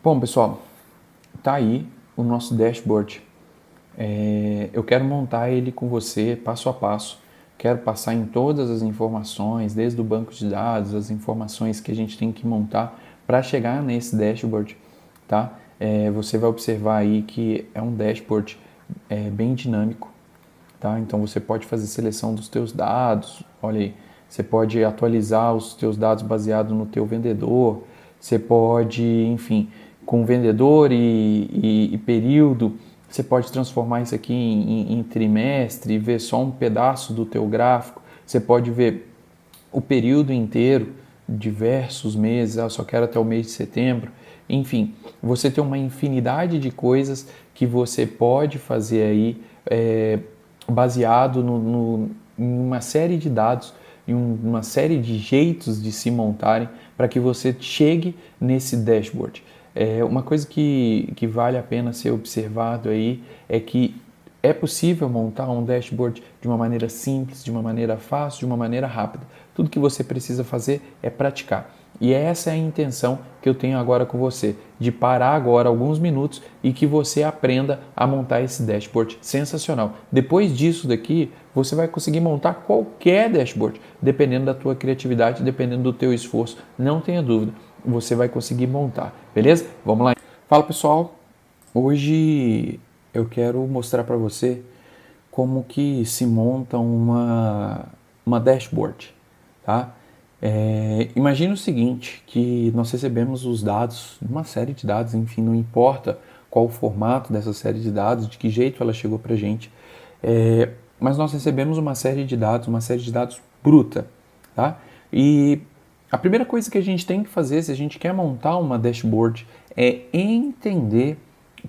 Bom, pessoal, tá aí o nosso dashboard. Eu quero montar ele com você passo a passo. Quero passar em todas as informações, desde o banco de dados, as informações que a gente tem que montar para chegar nesse dashboard, tá? Você vai observar aí que é um dashboard bem dinâmico, tá? Então você pode fazer seleção dos teus dados, olha aí, você pode atualizar os teus dados baseado no teu vendedor, você pode, enfim, com vendedor e período, você pode transformar isso aqui em trimestre e ver só um pedaço do teu gráfico, você pode ver o período inteiro, diversos meses, eu só quero até o mês de setembro, enfim, você tem uma infinidade de coisas que você pode fazer aí, baseado em uma série de dados, em uma série de jeitos de se montarem para que você chegue nesse dashboard. Uma coisa que vale a pena ser observado aí é que é possível montar um dashboard de uma maneira simples, de uma maneira fácil, de uma maneira rápida. Tudo que você precisa fazer é praticar. E essa é a intenção que eu tenho agora com você, de parar agora alguns minutos e que você aprenda a montar esse dashboard sensacional. Depois disso daqui, você vai conseguir montar qualquer dashboard, dependendo da tua criatividade, dependendo do teu esforço, não tenha dúvida, você vai conseguir montar, beleza? Vamos lá. Fala pessoal, hoje eu quero mostrar para você como que se monta uma dashboard, tá? Imagina o seguinte, que nós recebemos os dados, uma série de dados, enfim, não importa qual o formato dessa série de dados, de que jeito ela chegou para a gente, mas nós recebemos uma série de dados bruta, tá? E a primeira coisa que a gente tem que fazer, se a gente quer montar uma dashboard, é entender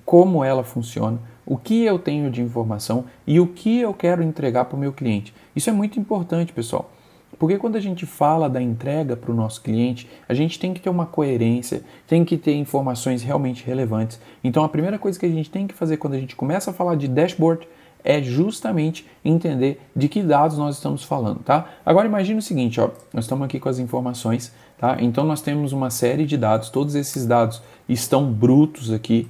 como ela funciona, o que eu tenho de informação e o que eu quero entregar para o meu cliente. Isso é muito importante, pessoal. Porque quando a gente fala da entrega para o nosso cliente, a gente tem que ter uma coerência, tem que ter informações realmente relevantes. Então a primeira coisa que a gente tem que fazer quando a gente começa a falar de dashboard é justamente entender de que dados nós estamos falando, tá? Agora imagine o seguinte, ó, nós estamos aqui com as informações, tá? Então nós temos uma série de dados, todos esses dados estão brutos aqui,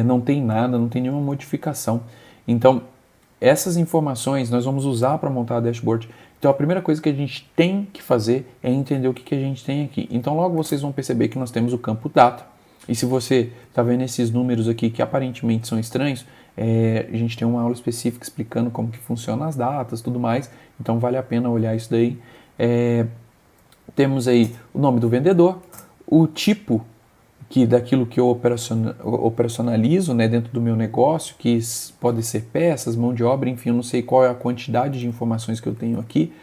não tem nada, não tem nenhuma modificação. Então essas informações nós vamos usar para montar a dashboard. Então a primeira coisa que a gente tem que fazer é entender o que a gente tem aqui. Então logo vocês vão perceber que nós temos o campo data. E se você está vendo esses números aqui que aparentemente são estranhos, a gente tem uma aula específica explicando como que funcionam as datas, tudo mais. Então vale a pena olhar isso daí. Temos aí o nome do vendedor, o tipo daquilo que eu operacionalizo, né, dentro do meu negócio, que pode ser peças, mão de obra, enfim, eu não sei qual é a quantidade de informações que eu tenho aqui,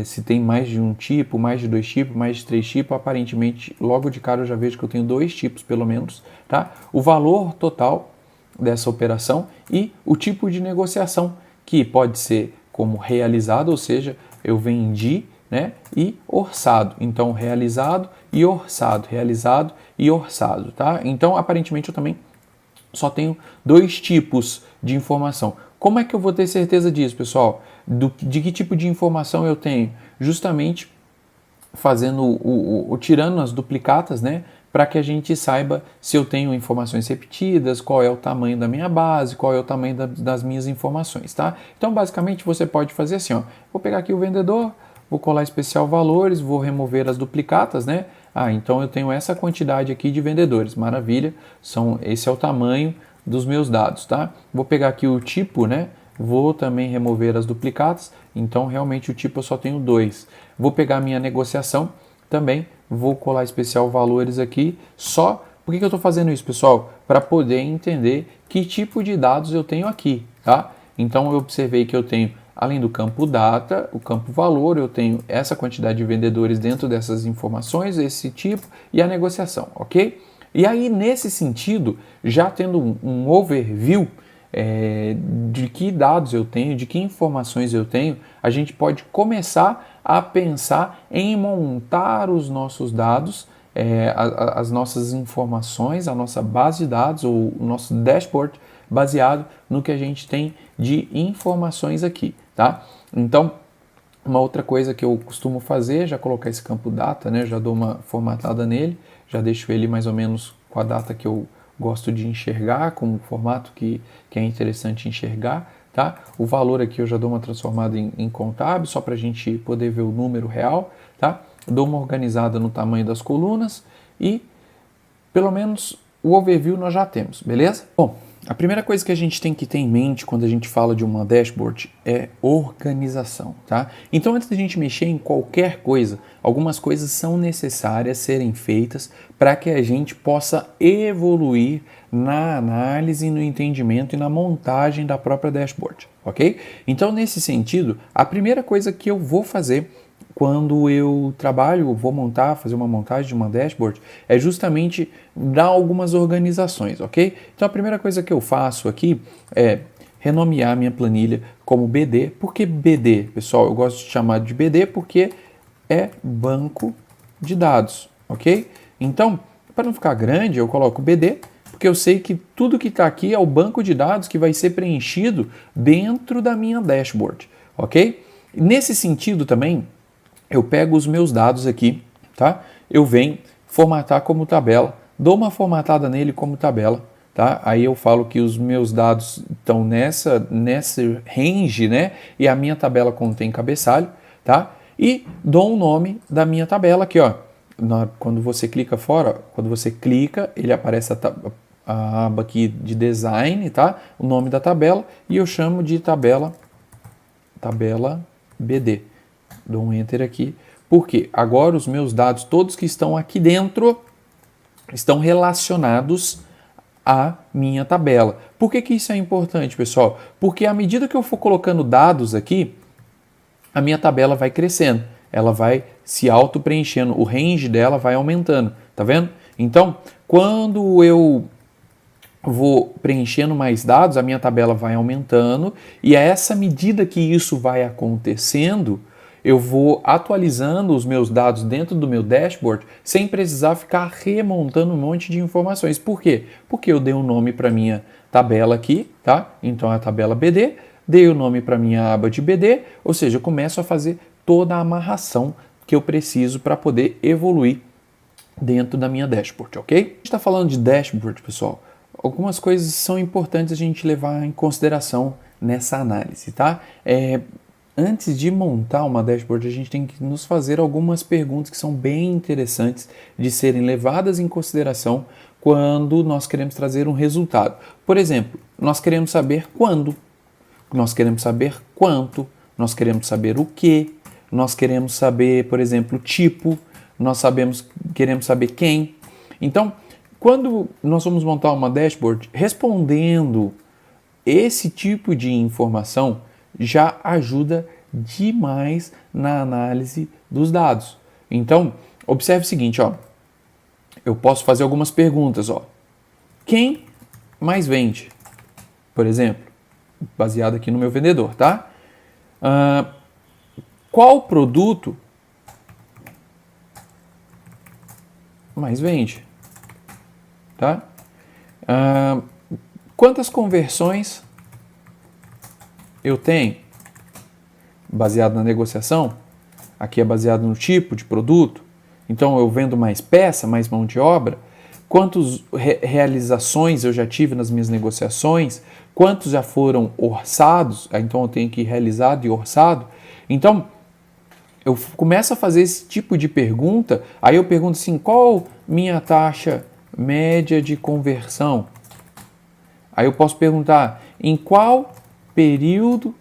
se tem mais de um tipo, mais de dois tipos, mais de três tipos, aparentemente logo de cara eu já vejo que eu tenho dois tipos pelo menos, tá? O valor total dessa operação e o tipo de negociação, que pode ser como realizado, ou seja, eu vendi, né, e orçado. Então, realizado e orçado, tá? Então, aparentemente, eu também só tenho dois tipos de informação. Como é que eu vou ter certeza disso, pessoal? De que tipo de informação eu tenho? Justamente fazendo tirando as duplicatas, né? Para que a gente saiba se eu tenho informações repetidas, qual é o tamanho da minha base, qual é o tamanho das minhas informações, tá? Então, basicamente, você pode fazer assim, ó. Vou pegar aqui o vendedor, vou colar especial valores, vou remover as duplicatas, né? Então eu tenho essa quantidade aqui de vendedores, maravilha, esse é o tamanho dos meus dados, tá? Vou pegar aqui o tipo, né? Vou também remover as duplicatas, então realmente o tipo eu só tenho dois. Vou pegar a minha negociação, também vou colar especial valores aqui, só. Por que eu estou fazendo isso, pessoal? Para poder entender que tipo de dados eu tenho aqui, tá? Então eu observei que eu tenho, além do campo data, o campo valor, eu tenho essa quantidade de vendedores dentro dessas informações, esse tipo, e a negociação, ok? E aí, nesse sentido, já tendo um overview de que dados eu tenho, de que informações eu tenho, a gente pode começar a pensar em montar os nossos dados, as nossas informações, a nossa base de dados, ou o nosso dashboard, baseado no que a gente tem de informações aqui, tá? Então, uma outra coisa que eu costumo fazer é já colocar esse campo data, né? Já dou uma formatada nele, já deixo ele mais ou menos com a data que eu gosto de enxergar, com o formato que é interessante enxergar, tá? O valor aqui eu já dou uma transformada em contábil, só para a gente poder ver o número real, tá? Dou uma organizada no tamanho das colunas e pelo menos o overview nós já temos, beleza? Bom, a primeira coisa que a gente tem que ter em mente quando a gente fala de uma dashboard é organização, tá? Então, antes da gente mexer em qualquer coisa, algumas coisas são necessárias serem feitas para que a gente possa evoluir na análise, no entendimento e na montagem da própria dashboard, ok? Então, nesse sentido, a primeira coisa que eu vou fazer quando eu trabalho, vou fazer uma montagem de uma dashboard, é justamente dar algumas organizações, ok? Então a primeira coisa que eu faço aqui é renomear minha planilha como BD. Por que BD, pessoal? Eu gosto de chamar de BD porque é banco de dados, ok? Então, para não ficar grande, eu coloco BD, porque eu sei que tudo que está aqui é o banco de dados que vai ser preenchido dentro da minha dashboard, ok? Nesse sentido também, eu pego os meus dados aqui, tá? Eu venho formatar como tabela, dou uma formatada nele como tabela, tá? Aí eu falo que os meus dados estão nessa range, né? E a minha tabela contém cabeçalho, tá? E dou um nome da minha tabela aqui, ó. Quando você clica fora, quando você clica, ele aparece a aba aqui de design, tá? O nome da tabela e eu chamo de tabela BD. Dou um enter aqui, porque agora os meus dados todos que estão aqui dentro estão relacionados à minha tabela. Por que isso é importante, pessoal? Porque à medida que eu for colocando dados aqui, a minha tabela vai crescendo, ela vai se auto-preenchendo, o range dela vai aumentando, tá vendo? Então, quando eu vou preenchendo mais dados, a minha tabela vai aumentando, e a essa medida que isso vai acontecendo, eu vou atualizando os meus dados dentro do meu dashboard sem precisar ficar remontando um monte de informações. Por quê? Porque eu dei um nome para minha tabela aqui, tá? Então a tabela BD, dei o nome para minha aba de BD, ou seja, eu começo a fazer toda a amarração que eu preciso para poder evoluir dentro da minha dashboard, ok? A gente está falando de dashboard, pessoal. Algumas coisas são importantes a gente levar em consideração nessa análise, tá? Antes de montar uma dashboard, a gente tem que nos fazer algumas perguntas que são bem interessantes de serem levadas em consideração quando nós queremos trazer um resultado. Por exemplo, nós queremos saber quando, nós queremos saber quanto, nós queremos saber o que, nós queremos saber, por exemplo, o tipo, queremos saber quem. Então, quando nós vamos montar uma dashboard, respondendo esse tipo de informação, já ajuda demais na análise dos dados. Então, observe o seguinte, ó. Eu posso fazer algumas perguntas, ó. Quem mais vende? Por exemplo, baseado aqui no meu vendedor, tá? Qual produto mais vende? Tá? Quantas conversões eu tenho? Baseado na negociação, aqui é baseado no tipo de produto, então eu vendo mais peça, mais mão de obra, quantas realizações eu já tive nas minhas negociações, quantos já foram orçados, então eu tenho que ir realizado e orçado. Então, eu começo a fazer esse tipo de pergunta, aí eu pergunto assim, qual minha taxa média de conversão? Aí eu posso perguntar, em qual período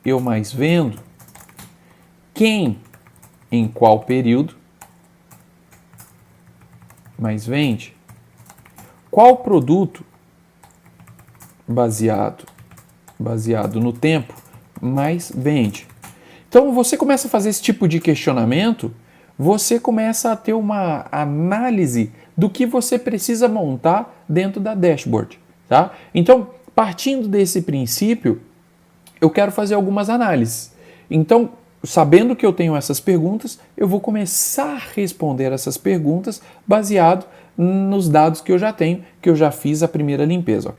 eu mais vendo? Quem em qual período mais vende? Qual produto baseado no tempo mais vende? Então você começa a fazer esse tipo de questionamento, você começa a ter uma análise do que você precisa montar dentro da dashboard, tá? Então, partindo desse princípio, eu quero fazer algumas análises. Então, sabendo que eu tenho essas perguntas, eu vou começar a responder essas perguntas baseado nos dados que eu já tenho, que eu já fiz a primeira limpeza.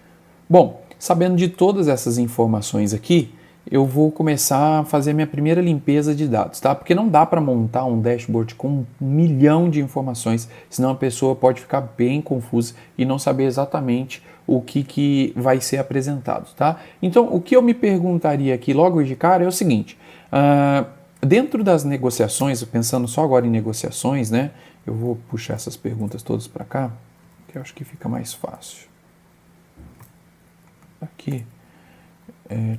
Bom, sabendo de todas essas informações aqui, eu vou começar a fazer a minha primeira limpeza de dados, tá? Porque não dá para montar um dashboard com 1 milhão de informações, senão a pessoa pode ficar bem confusa e não saber exatamente o que vai ser apresentado, tá? Então, o que eu me perguntaria aqui logo de cara é o seguinte, dentro das negociações, pensando só agora em negociações, né? Eu vou puxar essas perguntas todas para cá, que eu acho que fica mais fácil. Aqui.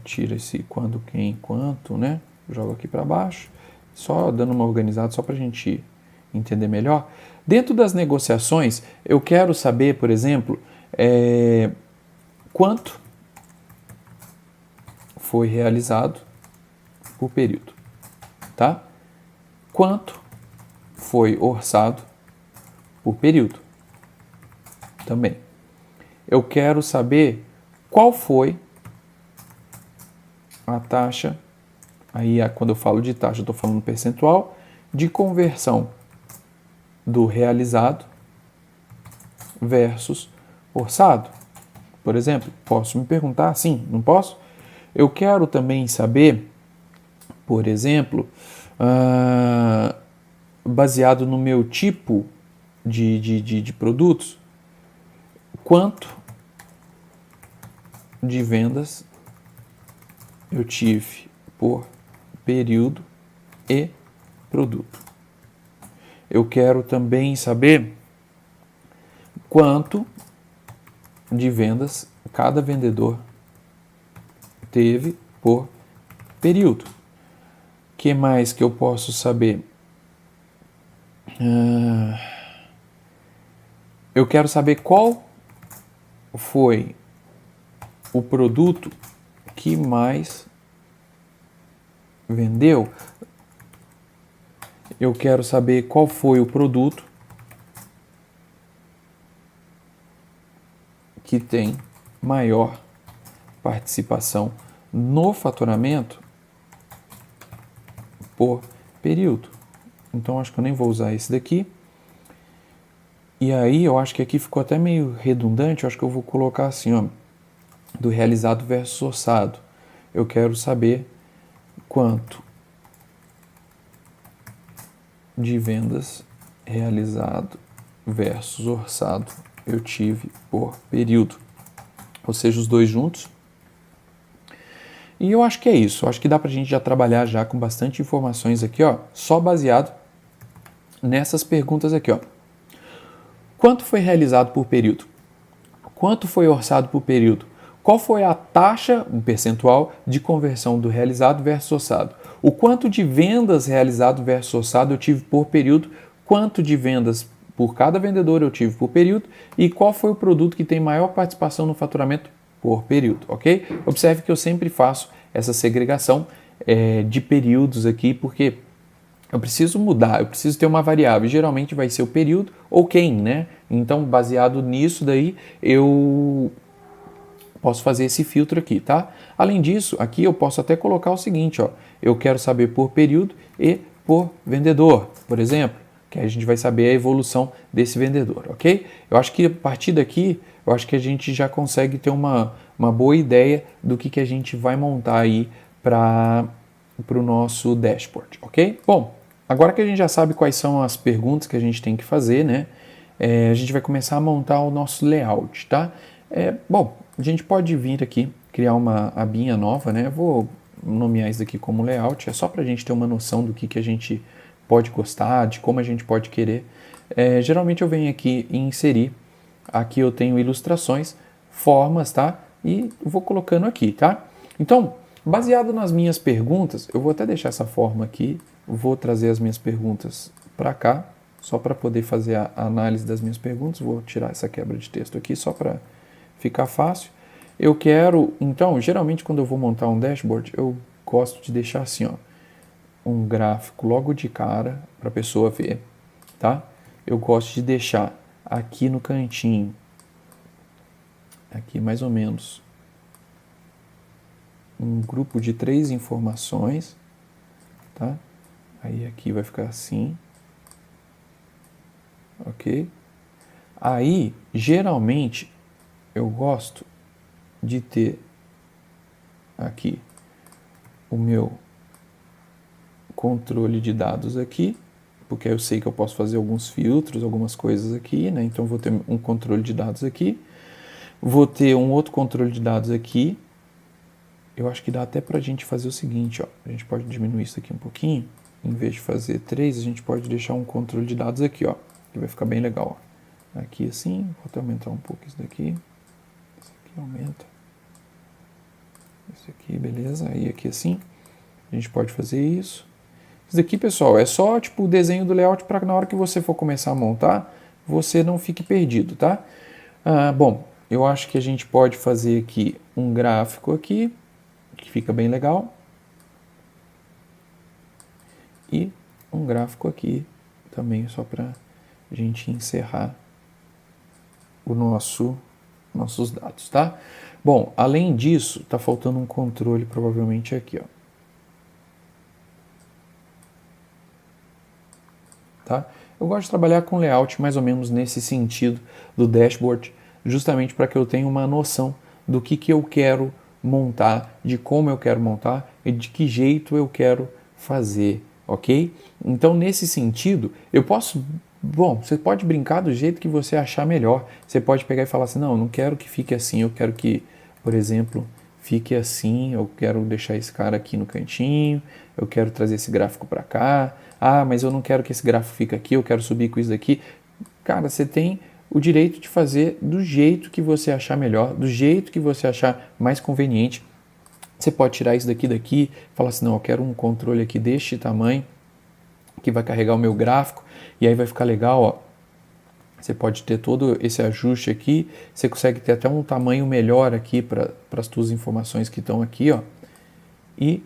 Tira esse quando, quem, quanto, né? Joga aqui para baixo, só dando uma organizada, só para a gente entender melhor. Dentro das negociações, eu quero saber, por exemplo, quanto foi realizado por período, tá? Quanto foi orçado por período, também. Eu quero saber qual foi a taxa, aí quando eu falo de taxa, eu estou falando percentual, de conversão do realizado versus orçado. Por exemplo, posso me perguntar, sim, não posso? Eu quero também saber, por exemplo, baseado no meu tipo de produtos, quanto de vendas eu tive por período e produto. Eu quero também saber quanto de vendas cada vendedor teve por período. O que mais que eu posso saber? Eu quero saber qual foi o produto que mais vendeu. Eu quero saber qual foi o produto que tem maior participação no faturamento por período. Então, acho que eu nem vou usar esse daqui. E aí, eu acho que aqui ficou até meio redundante. Eu acho que eu vou colocar assim, ó, do realizado versus orçado. Eu quero saber quanto de vendas realizado versus orçado eu tive por período. Ou seja, os dois juntos. E eu acho que é isso. Eu acho que dá pra gente já trabalhar já com bastante informações aqui, ó, só baseado nessas perguntas aqui, ó. Quanto foi realizado por período? Quanto foi orçado por período? Qual foi a taxa, um percentual, de conversão do realizado versus orçado? O quanto de vendas realizado versus orçado eu tive por período? Quanto de vendas por cada vendedor eu tive por período? E qual foi o produto que tem maior participação no faturamento por período, ok? Observe que eu sempre faço essa segregação de períodos aqui, porque eu preciso mudar, eu preciso ter uma variável. Geralmente vai ser o período ou quem, né? Então, baseado nisso daí, eu posso fazer esse filtro aqui, tá? Além disso, aqui eu posso até colocar o seguinte, ó. Eu quero saber por período e por vendedor, por exemplo, que aí a gente vai saber a evolução desse vendedor, ok? Eu acho que a partir daqui, eu acho que a gente já consegue ter uma boa ideia do que a gente vai montar aí para o nosso dashboard, ok? Bom, agora que a gente já sabe quais são as perguntas que a gente tem que fazer, né? A gente vai começar a montar o nosso layout, tá? Bom, a gente pode vir aqui, criar uma abinha nova, né? Eu vou nomear isso aqui como layout, é só para a gente ter uma noção do que a gente pode gostar, de como a gente pode querer. Geralmente eu venho aqui em inserir, aqui eu tenho ilustrações, formas, tá? E vou colocando aqui, tá? Então, baseado nas minhas perguntas, eu vou até deixar essa forma aqui, vou trazer as minhas perguntas para cá, só para poder fazer a análise das minhas perguntas, vou tirar essa quebra de texto aqui só para ficar fácil. Eu quero, então, geralmente quando eu vou montar um dashboard, eu gosto de deixar assim, ó, um gráfico logo de cara para a pessoa ver, tá? Eu gosto de deixar aqui no cantinho, aqui mais ou menos, um grupo de 3 informações, tá? Aí aqui vai ficar assim, ok? Aí, geralmente, eu gosto de ter aqui o meu controle de dados aqui, porque eu sei que eu posso fazer alguns filtros, algumas coisas aqui, né? Então vou ter um controle de dados aqui, vou ter um outro controle de dados aqui. Eu acho que dá até para a gente fazer o seguinte, ó. A gente pode diminuir isso aqui um pouquinho. Em vez de fazer 3, a gente pode deixar um controle de dados aqui, ó, que vai ficar bem legal, ó. Aqui assim, vou até aumentar um pouco isso daqui. Isso aqui aumenta. Isso aqui, beleza. Aí aqui assim, a gente pode fazer isso. Isso daqui, pessoal, é só tipo o desenho do layout para na hora que você for começar a montar, você não fique perdido, tá? Bom, eu acho que a gente pode fazer aqui um gráfico aqui, que fica bem legal. E um gráfico aqui também, só para a gente encerrar o nossos dados, tá? Bom, além disso, está faltando um controle provavelmente aqui, ó. Tá? Eu gosto de trabalhar com layout mais ou menos nesse sentido do dashboard, justamente para que eu tenha uma noção do que eu quero montar, de como eu quero montar e de que jeito eu quero fazer, ok? Então, nesse sentido, eu posso... Bom, você pode brincar do jeito que você achar melhor. Você pode pegar e falar assim, não, eu não quero que fique assim, eu quero que, por exemplo, fique assim, eu quero deixar esse cara aqui no cantinho, eu quero trazer esse gráfico para cá, mas eu não quero que esse gráfico fique aqui, eu quero subir com isso daqui. Cara, você tem o direito de fazer do jeito que você achar melhor, do jeito que você achar mais conveniente. Você pode tirar isso daqui, falar assim, não, eu quero um controle aqui deste tamanho, que vai carregar o meu gráfico, e aí vai ficar legal, ó. Você pode ter todo esse ajuste aqui, você consegue ter até um tamanho melhor aqui para as suas informações que estão aqui, ó. E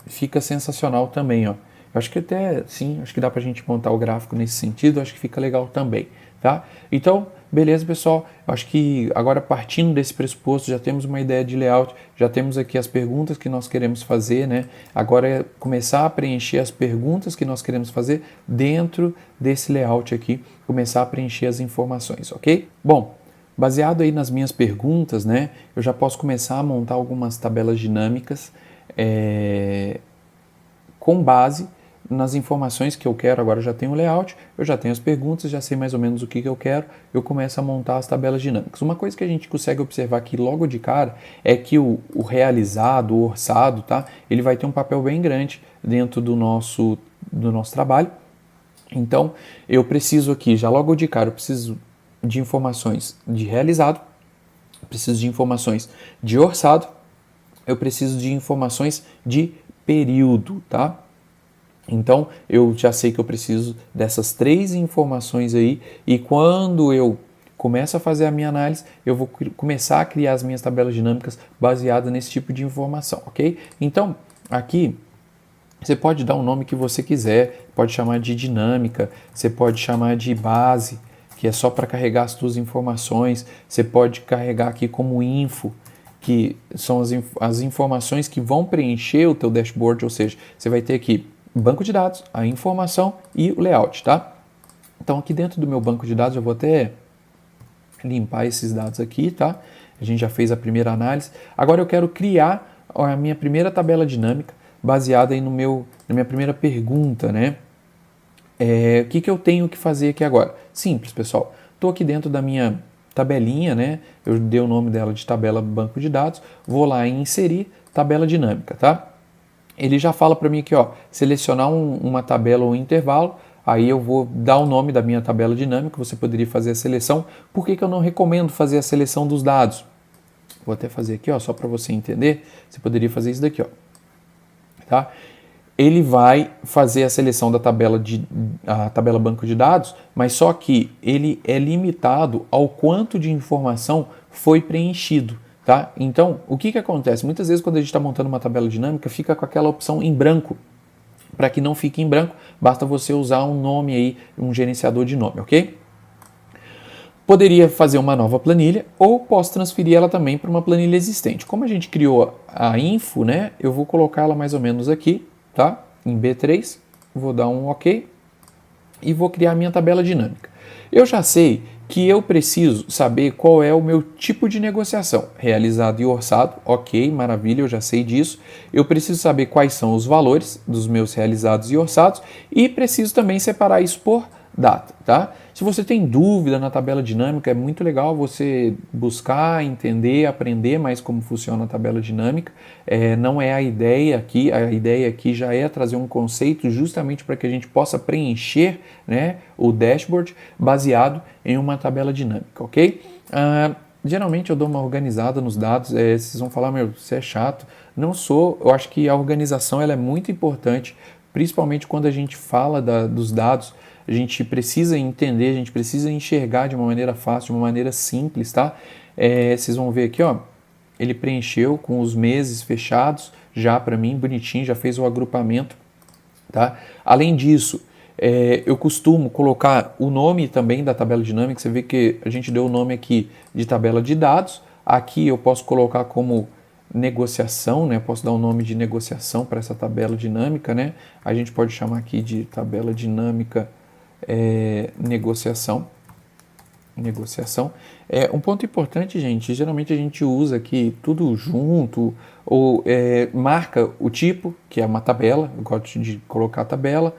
fica sensacional também, ó. Eu acho que até, sim, acho que dá para a gente montar o gráfico nesse sentido, acho que fica legal também, tá? Então, beleza, pessoal, eu acho que agora partindo desse pressuposto, já temos uma ideia de layout, já temos aqui as perguntas que nós queremos fazer, né? Agora é começar a preencher as perguntas que nós queremos fazer dentro desse layout aqui, começar a preencher as informações, ok? Bom, baseado aí nas minhas perguntas, né, eu já posso começar a montar algumas tabelas dinâmicas, com base nas informações que eu quero. Agora eu já tenho o layout, eu já tenho as perguntas, já sei mais ou menos o que eu quero, eu começo a montar as tabelas dinâmicas. Uma coisa que a gente consegue observar aqui logo de cara é que o realizado, o orçado, tá? Ele vai ter um papel bem grande dentro do nosso trabalho. Então, eu preciso aqui, já logo de cara, eu preciso de informações de realizado, preciso de informações de orçado, eu preciso de informações de período, tá? Então, eu já sei que eu preciso dessas 3 informações aí, e quando eu começo a fazer a minha análise, eu vou começar a criar as minhas tabelas dinâmicas baseadas nesse tipo de informação, ok? Então, aqui, você pode dar o nome que você quiser, pode chamar de dinâmica, você pode chamar de base, que é só para carregar as suas informações, você pode carregar aqui como info, que são as informações que vão preencher o teu dashboard, ou seja, você vai ter aqui banco de dados, a informação e o layout, tá? Então aqui dentro do meu banco de dados eu vou até limpar esses dados aqui, tá? A gente já fez a primeira análise. Agora eu quero criar a minha primeira tabela dinâmica baseada aí na minha primeira pergunta, né? O que eu tenho que fazer aqui agora? Simples, pessoal. Estou aqui dentro da minha tabelinha, né? Eu dei o nome dela de tabela banco de dados. Vou lá em inserir tabela dinâmica, tá? Ele já fala para mim aqui, ó, selecionar uma tabela ou um intervalo, aí eu vou dar o nome da minha tabela dinâmica, você poderia fazer a seleção. Por que eu não recomendo fazer a seleção dos dados? Vou até fazer aqui, ó, só para você entender, você poderia fazer isso daqui, ó, tá? Ele vai fazer a seleção da tabela banco de dados, mas só que ele é limitado ao quanto de informação foi preenchido. Tá? Então, o que acontece? Muitas vezes quando a gente está montando uma tabela dinâmica, fica com aquela opção em branco. Para que não fique em branco, basta você usar um nome aí, um gerenciador de nome, ok? Poderia fazer uma nova planilha ou posso transferir ela também para uma planilha existente. Como a gente criou a info, né, eu vou colocar ela mais ou menos aqui, tá? Em B3, vou dar um OK e vou criar a minha tabela dinâmica. Eu já sei que eu preciso saber qual é o meu tipo de negociação, realizado e orçado, ok, maravilha, eu já sei disso. Eu preciso saber quais são os valores dos meus realizados e orçados e preciso também separar isso por data, tá? Se você tem dúvida na tabela dinâmica, é muito legal você buscar, entender, aprender mais como funciona a tabela dinâmica. Não é a ideia aqui já é trazer um conceito justamente para que a gente possa preencher, né, o dashboard baseado em uma tabela dinâmica, ok? Geralmente eu dou uma organizada nos dados, vocês vão falar, meu, você é chato. Não sou, eu acho que a organização ela é muito importante, principalmente quando a gente fala dos dados. A gente precisa entender, a gente precisa enxergar de uma maneira fácil, de uma maneira simples, tá? Vocês vão ver aqui, ó, ele preencheu com os meses fechados, já para mim, bonitinho, já fez o agrupamento, tá? Além disso, eu costumo colocar o nome também da tabela dinâmica. Você vê que a gente deu o nome aqui de tabela de dados. Aqui eu posso colocar como negociação, né? Posso dar o nome de negociação para essa tabela dinâmica, né? A gente pode chamar aqui de tabela dinâmica negociação. Um ponto importante, gente, geralmente a gente usa aqui tudo junto ou marca o tipo, que é uma tabela. Eu gosto de colocar a tabela,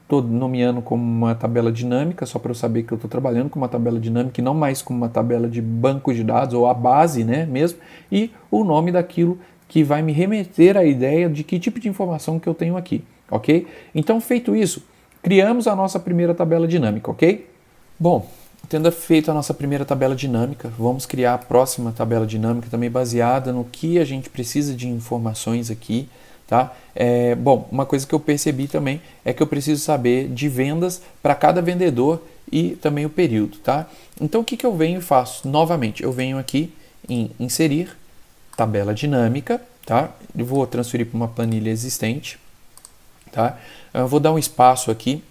estou nomeando como uma tabela dinâmica, só para eu saber que eu estou trabalhando com uma tabela dinâmica e não mais como uma tabela de banco de dados ou a base, né, mesmo, e o nome daquilo que vai me remeter à ideia de que tipo de informação que eu tenho aqui, ok? Então, feito isso, criamos a nossa primeira tabela dinâmica, ok? Bom, tendo feito a nossa primeira tabela dinâmica, vamos criar a próxima tabela dinâmica também baseada no que a gente precisa de informações aqui, tá? Bom, uma coisa que eu percebi também é que eu preciso saber de vendas para cada vendedor e também o período, tá? Então, o que eu venho e faço? Novamente, eu venho aqui em inserir tabela dinâmica, tá? Eu vou transferir para uma planilha existente, tá? Eu vou dar um espaço aqui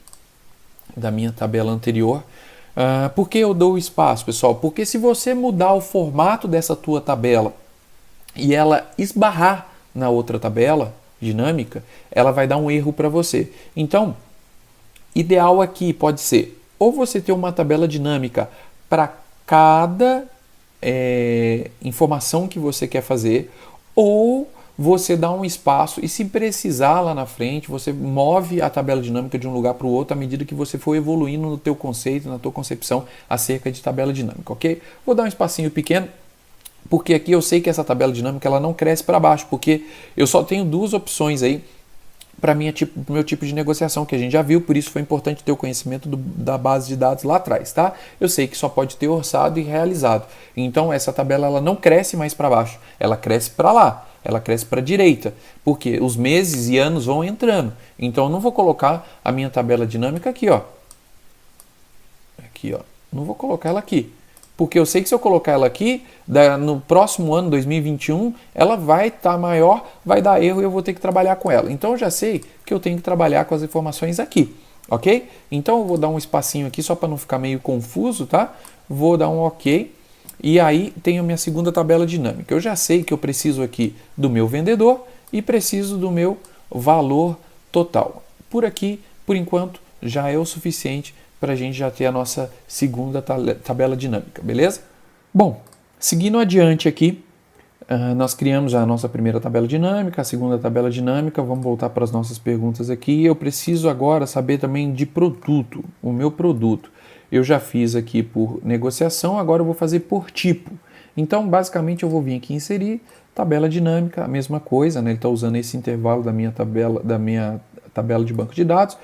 da minha tabela anterior. Por que eu dou espaço, pessoal? Porque se você mudar o formato dessa tua tabela e ela esbarrar na outra tabela dinâmica, ela vai dar um erro para você. Então, ideal aqui pode ser ou você ter uma tabela dinâmica para cada informação que você quer fazer, ou você dá um espaço e, se precisar lá na frente, você move a tabela dinâmica de um lugar para o outro à medida que você for evoluindo no teu conceito, na tua concepção acerca de tabela dinâmica, ok? Vou dar um espacinho pequeno, porque aqui eu sei que essa tabela dinâmica ela não cresce para baixo, porque eu só tenho duas opções aí para meu tipo de negociação, que a gente já viu, por isso foi importante ter o conhecimento da base de dados lá atrás, tá? Eu sei que só pode ter orçado e realizado, então essa tabela ela não cresce mais para baixo, ela cresce para lá, ela cresce para a direita, porque os meses e anos vão entrando, então eu não vou colocar a minha tabela dinâmica aqui, ó, não vou colocar ela aqui, porque eu sei que se eu colocar ela aqui, no próximo ano, 2021, ela vai estar maior, vai dar erro e eu vou ter que trabalhar com ela. Então eu já sei que eu tenho que trabalhar com as informações aqui, ok? Então eu vou dar um espacinho aqui só para não ficar meio confuso, tá? Vou dar um ok. E aí tenho a minha segunda tabela dinâmica. Eu já sei que eu preciso aqui do meu vendedor e preciso do meu valor total. Por aqui, por enquanto, já é o suficiente para a gente já ter a nossa segunda tabela dinâmica, beleza? Bom, seguindo adiante aqui, nós criamos a nossa primeira tabela dinâmica, a segunda tabela dinâmica, vamos voltar para as nossas perguntas aqui. Eu preciso agora saber também de produto, o meu produto. Eu já fiz aqui por negociação, agora eu vou fazer por tipo. Então, basicamente, eu vou vir aqui inserir tabela dinâmica, a mesma coisa, né? Ele está usando esse intervalo da minha tabela de banco de dados.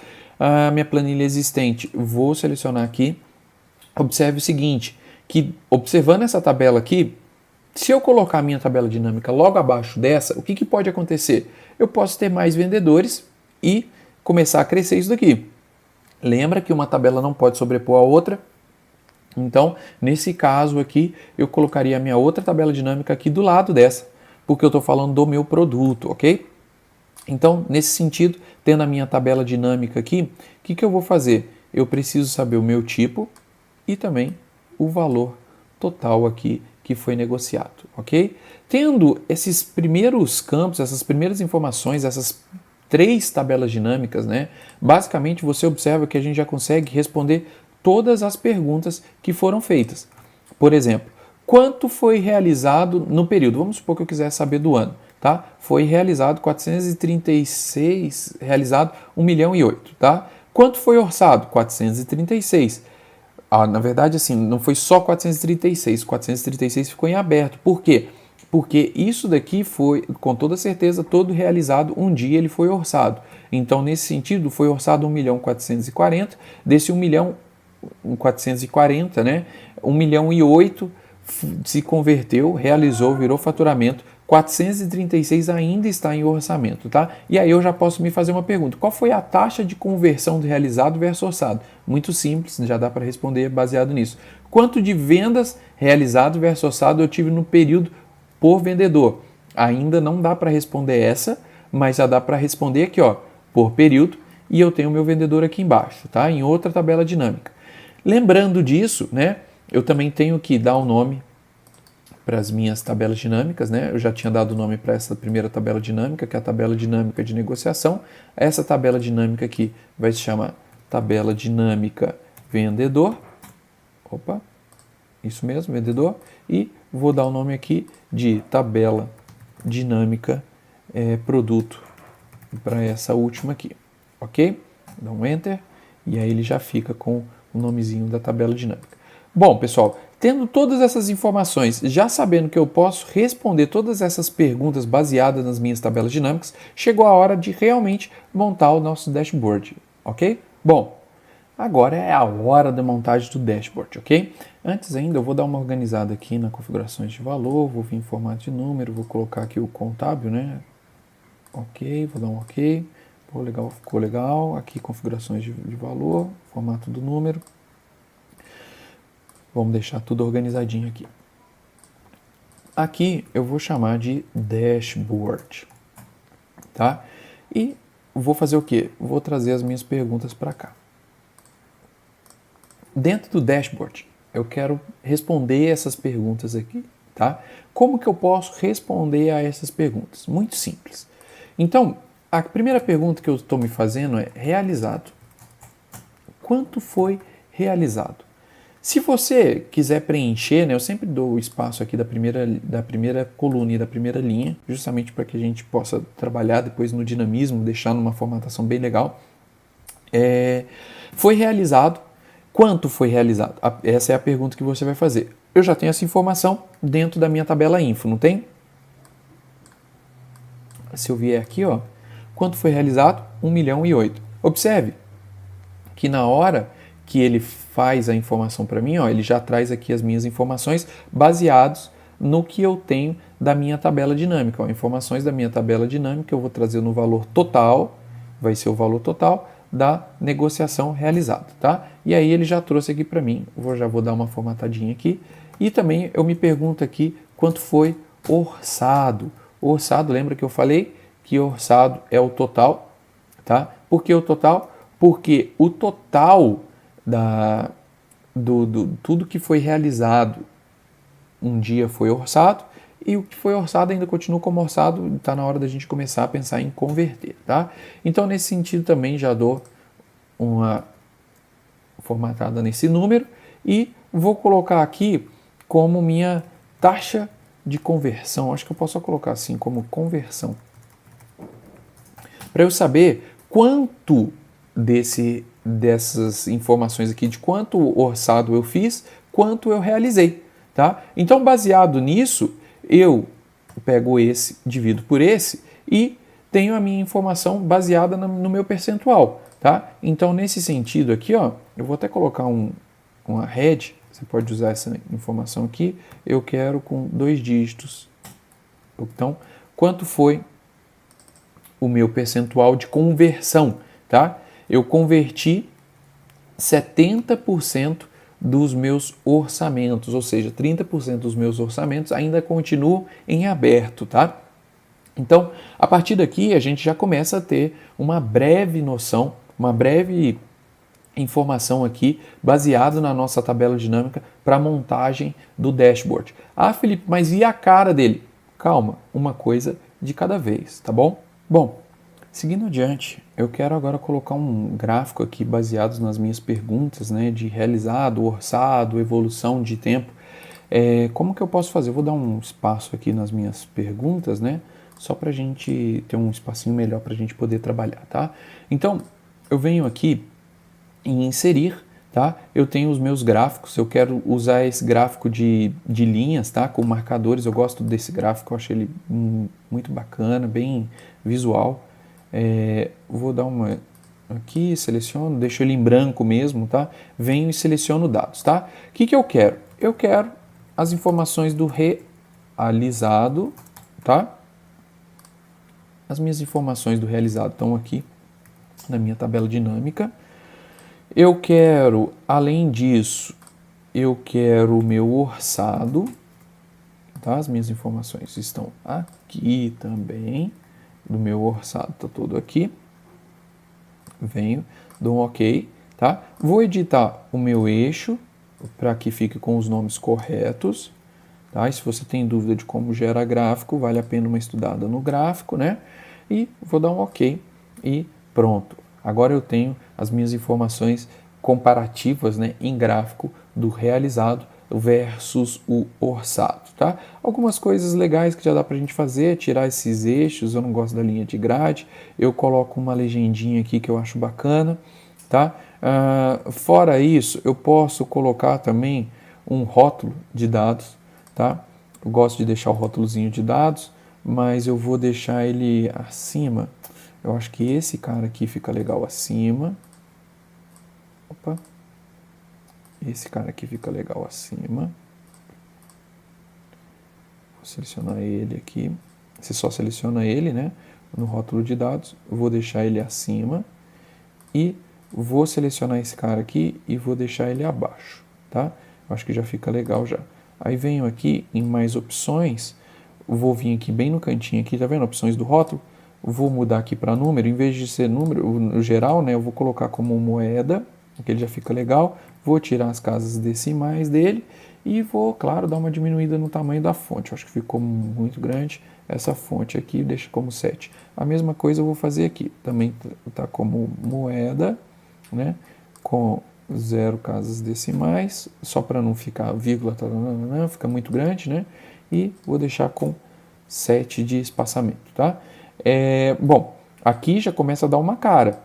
A minha planilha existente, vou selecionar aqui. Observe o seguinte, que observando essa tabela aqui, se eu colocar a minha tabela dinâmica logo abaixo dessa, o que pode acontecer? Eu posso ter mais vendedores e começar a crescer isso daqui. Lembra que uma tabela não pode sobrepor a outra? Então, nesse caso aqui, eu colocaria a minha outra tabela dinâmica aqui do lado dessa, porque eu estou falando do meu produto, ok? Então, nesse sentido, tendo a minha tabela dinâmica aqui, o que eu vou fazer? Eu preciso saber o meu tipo e também o valor total aqui que foi negociado, ok? Tendo esses primeiros campos, essas primeiras informações, essas 3 tabelas dinâmicas, né? Basicamente, você observa que a gente já consegue responder todas as perguntas que foram feitas. Por exemplo, quanto foi realizado no período? Vamos supor que eu quisesse saber do ano. Tá? Foi realizado 436, realizado 1.008.000, tá? Quanto foi orçado? 436. Na verdade, assim, não foi só 436, 436 ficou em aberto. Por quê? Porque isso daqui foi, com toda certeza, todo realizado um dia ele foi orçado. Então, nesse sentido, foi orçado 1.440.000, desse 1.440.000, né? 1.008.000 se converteu, realizou, virou faturamento. 436 ainda está em orçamento, tá? E aí eu já posso me fazer uma pergunta. Qual foi a taxa de conversão do realizado versus orçado? Muito simples, já dá para responder baseado nisso. Quanto de vendas realizado versus orçado eu tive no período por vendedor? Ainda não dá para responder essa, mas já dá para responder aqui, ó, por período, e eu tenho o meu vendedor aqui embaixo, tá? Em outra tabela dinâmica. Lembrando disso, né, eu também tenho que dar um nome para as minhas tabelas dinâmicas, né? Eu já tinha dado o nome para essa primeira tabela dinâmica, que é a tabela dinâmica de negociação. Essa tabela dinâmica aqui vai se chamar tabela dinâmica vendedor. Opa, isso mesmo, vendedor. E vou dar o nome aqui de tabela dinâmica produto para essa última aqui, ok? Dá um Enter e aí ele já fica com o nomezinho da tabela dinâmica. Bom, pessoal, tendo todas essas informações, já sabendo que eu posso responder todas essas perguntas baseadas nas minhas tabelas dinâmicas, chegou a hora de realmente montar o nosso dashboard, ok? Bom, agora é a hora da montagem do dashboard, ok? Antes ainda, eu vou dar uma organizada aqui na configurações de valor, vou vir em formato de número, vou colocar aqui o contábil, né? Ok, vou dar um ok. Pô, legal, ficou legal. Aqui, configurações de valor, formato do número. Vamos deixar tudo organizadinho aqui. Aqui eu vou chamar de dashboard, tá? E vou fazer o quê? Vou trazer as minhas perguntas para cá. Dentro do dashboard, eu quero responder essas perguntas aqui, tá? Como que eu posso responder a essas perguntas? Muito simples. Então, a primeira pergunta que eu estou me fazendo é realizado. Quanto foi realizado? Se você quiser preencher, né, eu sempre dou o espaço aqui da primeira coluna e da primeira linha, justamente para que a gente possa trabalhar depois no dinamismo, deixar numa formatação bem legal. Foi realizado. Quanto foi realizado? Essa é a pergunta que você vai fazer. Eu já tenho essa informação dentro da minha tabela info, não tem? Se eu vier aqui, ó, quanto foi realizado? 1.008.000. Observe que na hora que ele faz a informação para mim, ó, ele já traz aqui as minhas informações baseados no que eu tenho da minha tabela dinâmica. Ó, informações da minha tabela dinâmica eu vou trazer no valor total, vai ser o valor total da negociação realizada, tá? E aí ele já trouxe aqui para mim, já vou dar uma formatadinha aqui, e também eu me pergunto aqui quanto foi orçado. Orçado, lembra que eu falei que orçado é o total, tá? Por que o total? Porque o total tudo que foi realizado um dia foi orçado e o que foi orçado ainda continua como orçado, está na hora da gente começar a pensar em converter, tá? Então, nesse sentido também já dou uma formatada nesse número e vou colocar aqui como minha taxa de conversão. Acho que eu posso só colocar assim, como conversão. Para eu saber quanto dessas informações aqui, de quanto orçado eu fiz, quanto eu realizei, tá? Então, baseado nisso, eu pego esse, divido por esse e tenho a minha informação baseada no meu percentual, tá? Então, nesse sentido aqui, ó, eu vou até colocar uma head, você pode usar essa informação aqui, eu quero com 2 dígitos. Então, quanto foi o meu percentual de conversão, tá? Eu converti 70% dos meus orçamentos, ou seja, 30% dos meus orçamentos ainda continuam em aberto, tá? Então, a partir daqui, a gente já começa a ter uma breve noção, uma breve informação aqui, baseado na nossa tabela dinâmica para a montagem do dashboard. Ah, Felipe, mas e a cara dele? Calma, uma coisa de cada vez, tá bom? Bom, Seguindo adiante, eu quero agora colocar um gráfico aqui baseado nas minhas perguntas, né, de realizado, orçado, evolução de tempo. Como que eu posso fazer? Eu vou dar um espaço aqui nas minhas perguntas, né, só para a gente ter um espacinho melhor para a gente poder trabalhar, tá? Então, eu venho aqui em inserir, tá? Eu tenho os meus gráficos, eu quero usar esse gráfico de linhas, tá? Com marcadores, eu gosto desse gráfico, eu acho ele muito bacana, bem visual. Vou dar uma aqui, seleciono, deixo ele em branco mesmo, tá? Venho e seleciono dados, tá? O que eu quero? Eu quero as informações do realizado, tá? As minhas informações do realizado estão aqui na minha tabela dinâmica. Eu quero, além disso, eu quero o meu orçado, tá? As minhas informações estão aqui também, do meu orçado está todo aqui. Venho, dou um OK, tá? Vou editar o meu eixo para que fique com os nomes corretos, tá? E se você tem dúvida de como gera gráfico, vale a pena uma estudada no gráfico, né? E vou dar um OK e pronto. Agora eu tenho as minhas informações comparativas, né, em gráfico do realizado versus o orçado, tá? Algumas coisas legais que já dá pra gente fazer, tirar esses eixos, eu não gosto da linha de grade, eu coloco uma legendinha aqui que eu acho bacana, tá? Fora isso, eu posso colocar também um rótulo de dados, tá? Eu gosto de deixar o rótulozinho de dados, mas eu vou deixar ele acima. Eu acho que esse cara aqui fica legal acima. Opa. Esse cara aqui fica legal acima. Vou selecionar ele aqui. Você só seleciona ele, né? No rótulo de dados. Vou deixar ele acima. E vou selecionar esse cara aqui e vou deixar ele abaixo, tá? Eu acho que já fica legal já. Aí venho aqui em mais opções. Vou vir aqui bem no cantinho aqui, tá vendo? Opções do rótulo. Vou mudar aqui para número. Em vez de ser número, no geral, né? Eu vou colocar como moeda, que ele já fica legal. Vou tirar as casas decimais dele e vou, claro, dar uma diminuída no tamanho da fonte. Eu acho que ficou muito grande essa fonte aqui, deixa como 7. A mesma coisa eu vou fazer aqui. Também tá como moeda, né? Com 0 casas decimais, só para não ficar vírgula, fica muito grande, né? E vou deixar com 7 de espaçamento, tá? Bom, aqui já começa a dar uma cara.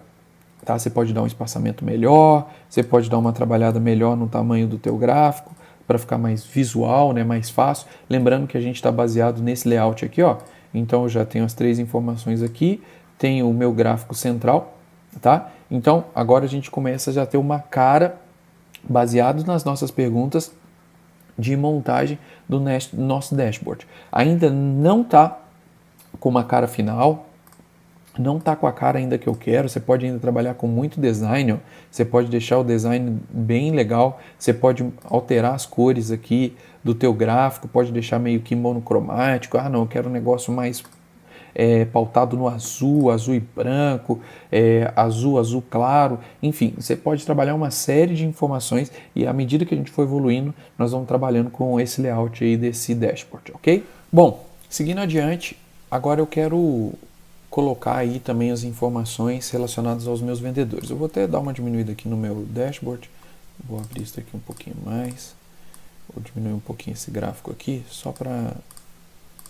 Tá? Você pode dar um espaçamento melhor, você pode dar uma trabalhada melhor no tamanho do teu gráfico, para ficar mais visual, né, mais fácil. Lembrando que a gente está baseado nesse layout aqui, ó. Então eu já tenho as 3 informações aqui, tenho o meu gráfico central, tá? Então agora a gente começa já a ter uma cara baseado nas nossas perguntas de montagem do nosso dashboard. Ainda não está com uma cara final, não está com a cara ainda que eu quero, você pode ainda trabalhar com muito design, ó. Você pode deixar o design bem legal, você pode alterar as cores aqui do teu gráfico, pode deixar meio que monocromático, não, eu quero um negócio mais pautado no azul, azul e branco, azul, azul claro, enfim, você pode trabalhar uma série de informações e à medida que a gente for evoluindo, nós vamos trabalhando com esse layout aí desse dashboard, ok? Bom, seguindo adiante, agora eu quero colocar aí também as informações relacionadas aos meus vendedores. Eu vou até dar uma diminuída aqui no meu dashboard. Vou abrir isso aqui um pouquinho mais. Vou diminuir um pouquinho esse gráfico aqui, só para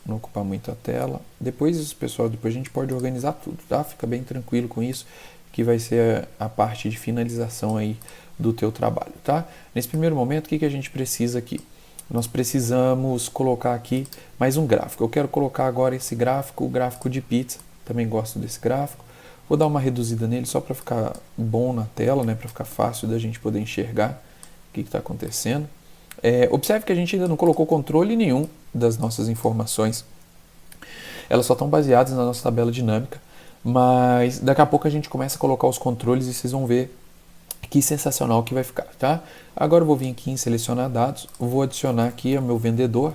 não ocupar muito a tela. Depois, pessoal, depois a gente pode organizar tudo, tá? Fica bem tranquilo com isso, que vai ser a parte de finalização aí do teu trabalho, tá? Nesse primeiro momento, o que a gente precisa aqui? Nós precisamos colocar aqui mais um gráfico. Eu quero colocar agora esse gráfico, o gráfico de pizza. Também gosto desse gráfico. Vou dar uma reduzida nele só para ficar bom na tela, né? Para ficar fácil da gente poder enxergar o que está acontecendo. Observe que a gente ainda não colocou controle nenhum das nossas informações. Elas só estão baseadas na nossa tabela dinâmica, mas daqui a pouco a gente começa a colocar os controles e vocês vão ver que sensacional que vai ficar, tá? Agora eu vou vir aqui em selecionar dados, vou adicionar aqui o meu vendedor,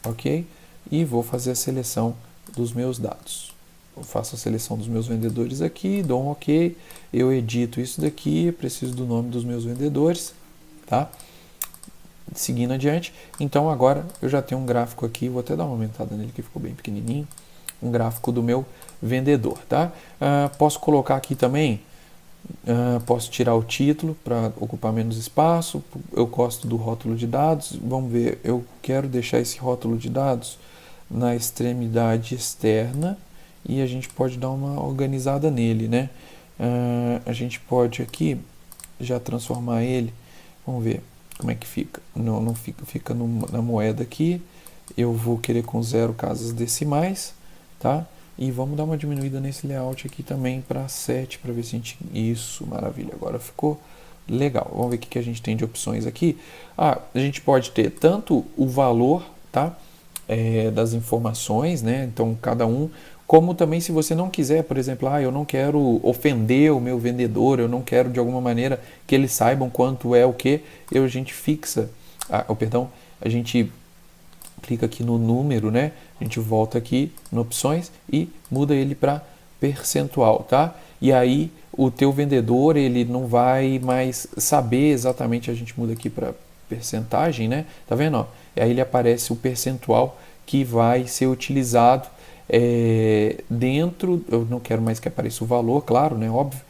ok? E vou fazer a seleção dos meus dados. Eu faço a seleção dos meus vendedores aqui, dou um OK, eu edito isso daqui, preciso do nome dos meus vendedores, tá? Seguindo adiante, então agora eu já tenho um gráfico aqui, vou até dar uma aumentada nele que ficou bem pequenininho. um gráfico do meu vendedor, tá? Posso colocar aqui também, posso tirar o título para ocupar menos espaço. Eu gosto do rótulo de dados. Vamos ver, eu quero deixar esse rótulo de dados na extremidade externa e a gente pode dar uma organizada nele, né? A gente pode aqui já transformar ele. Vamos ver como é que fica. Não fica na moeda aqui. Eu vou querer com 0 casas decimais, tá? E vamos dar uma diminuída nesse layout aqui também para 7, para ver se a gente... Isso, maravilha, agora ficou legal. Vamos ver o que a gente tem de opções aqui. A gente pode ter tanto o valor, tá? Das informações, né? Então, cada um... Como também, se você não quiser, por exemplo, eu não quero ofender o meu vendedor, eu não quero de alguma maneira que eles saibam quanto é o que, a gente fixa, a gente clica aqui no número, né? A gente volta aqui em opções e muda ele para percentual, tá? E aí o teu vendedor, ele não vai mais saber exatamente, a gente muda aqui para percentagem, né? Tá vendo? Ó? E aí ele aparece o percentual que vai ser utilizado dentro, eu não quero mais que apareça o valor, claro, né? Óbvio,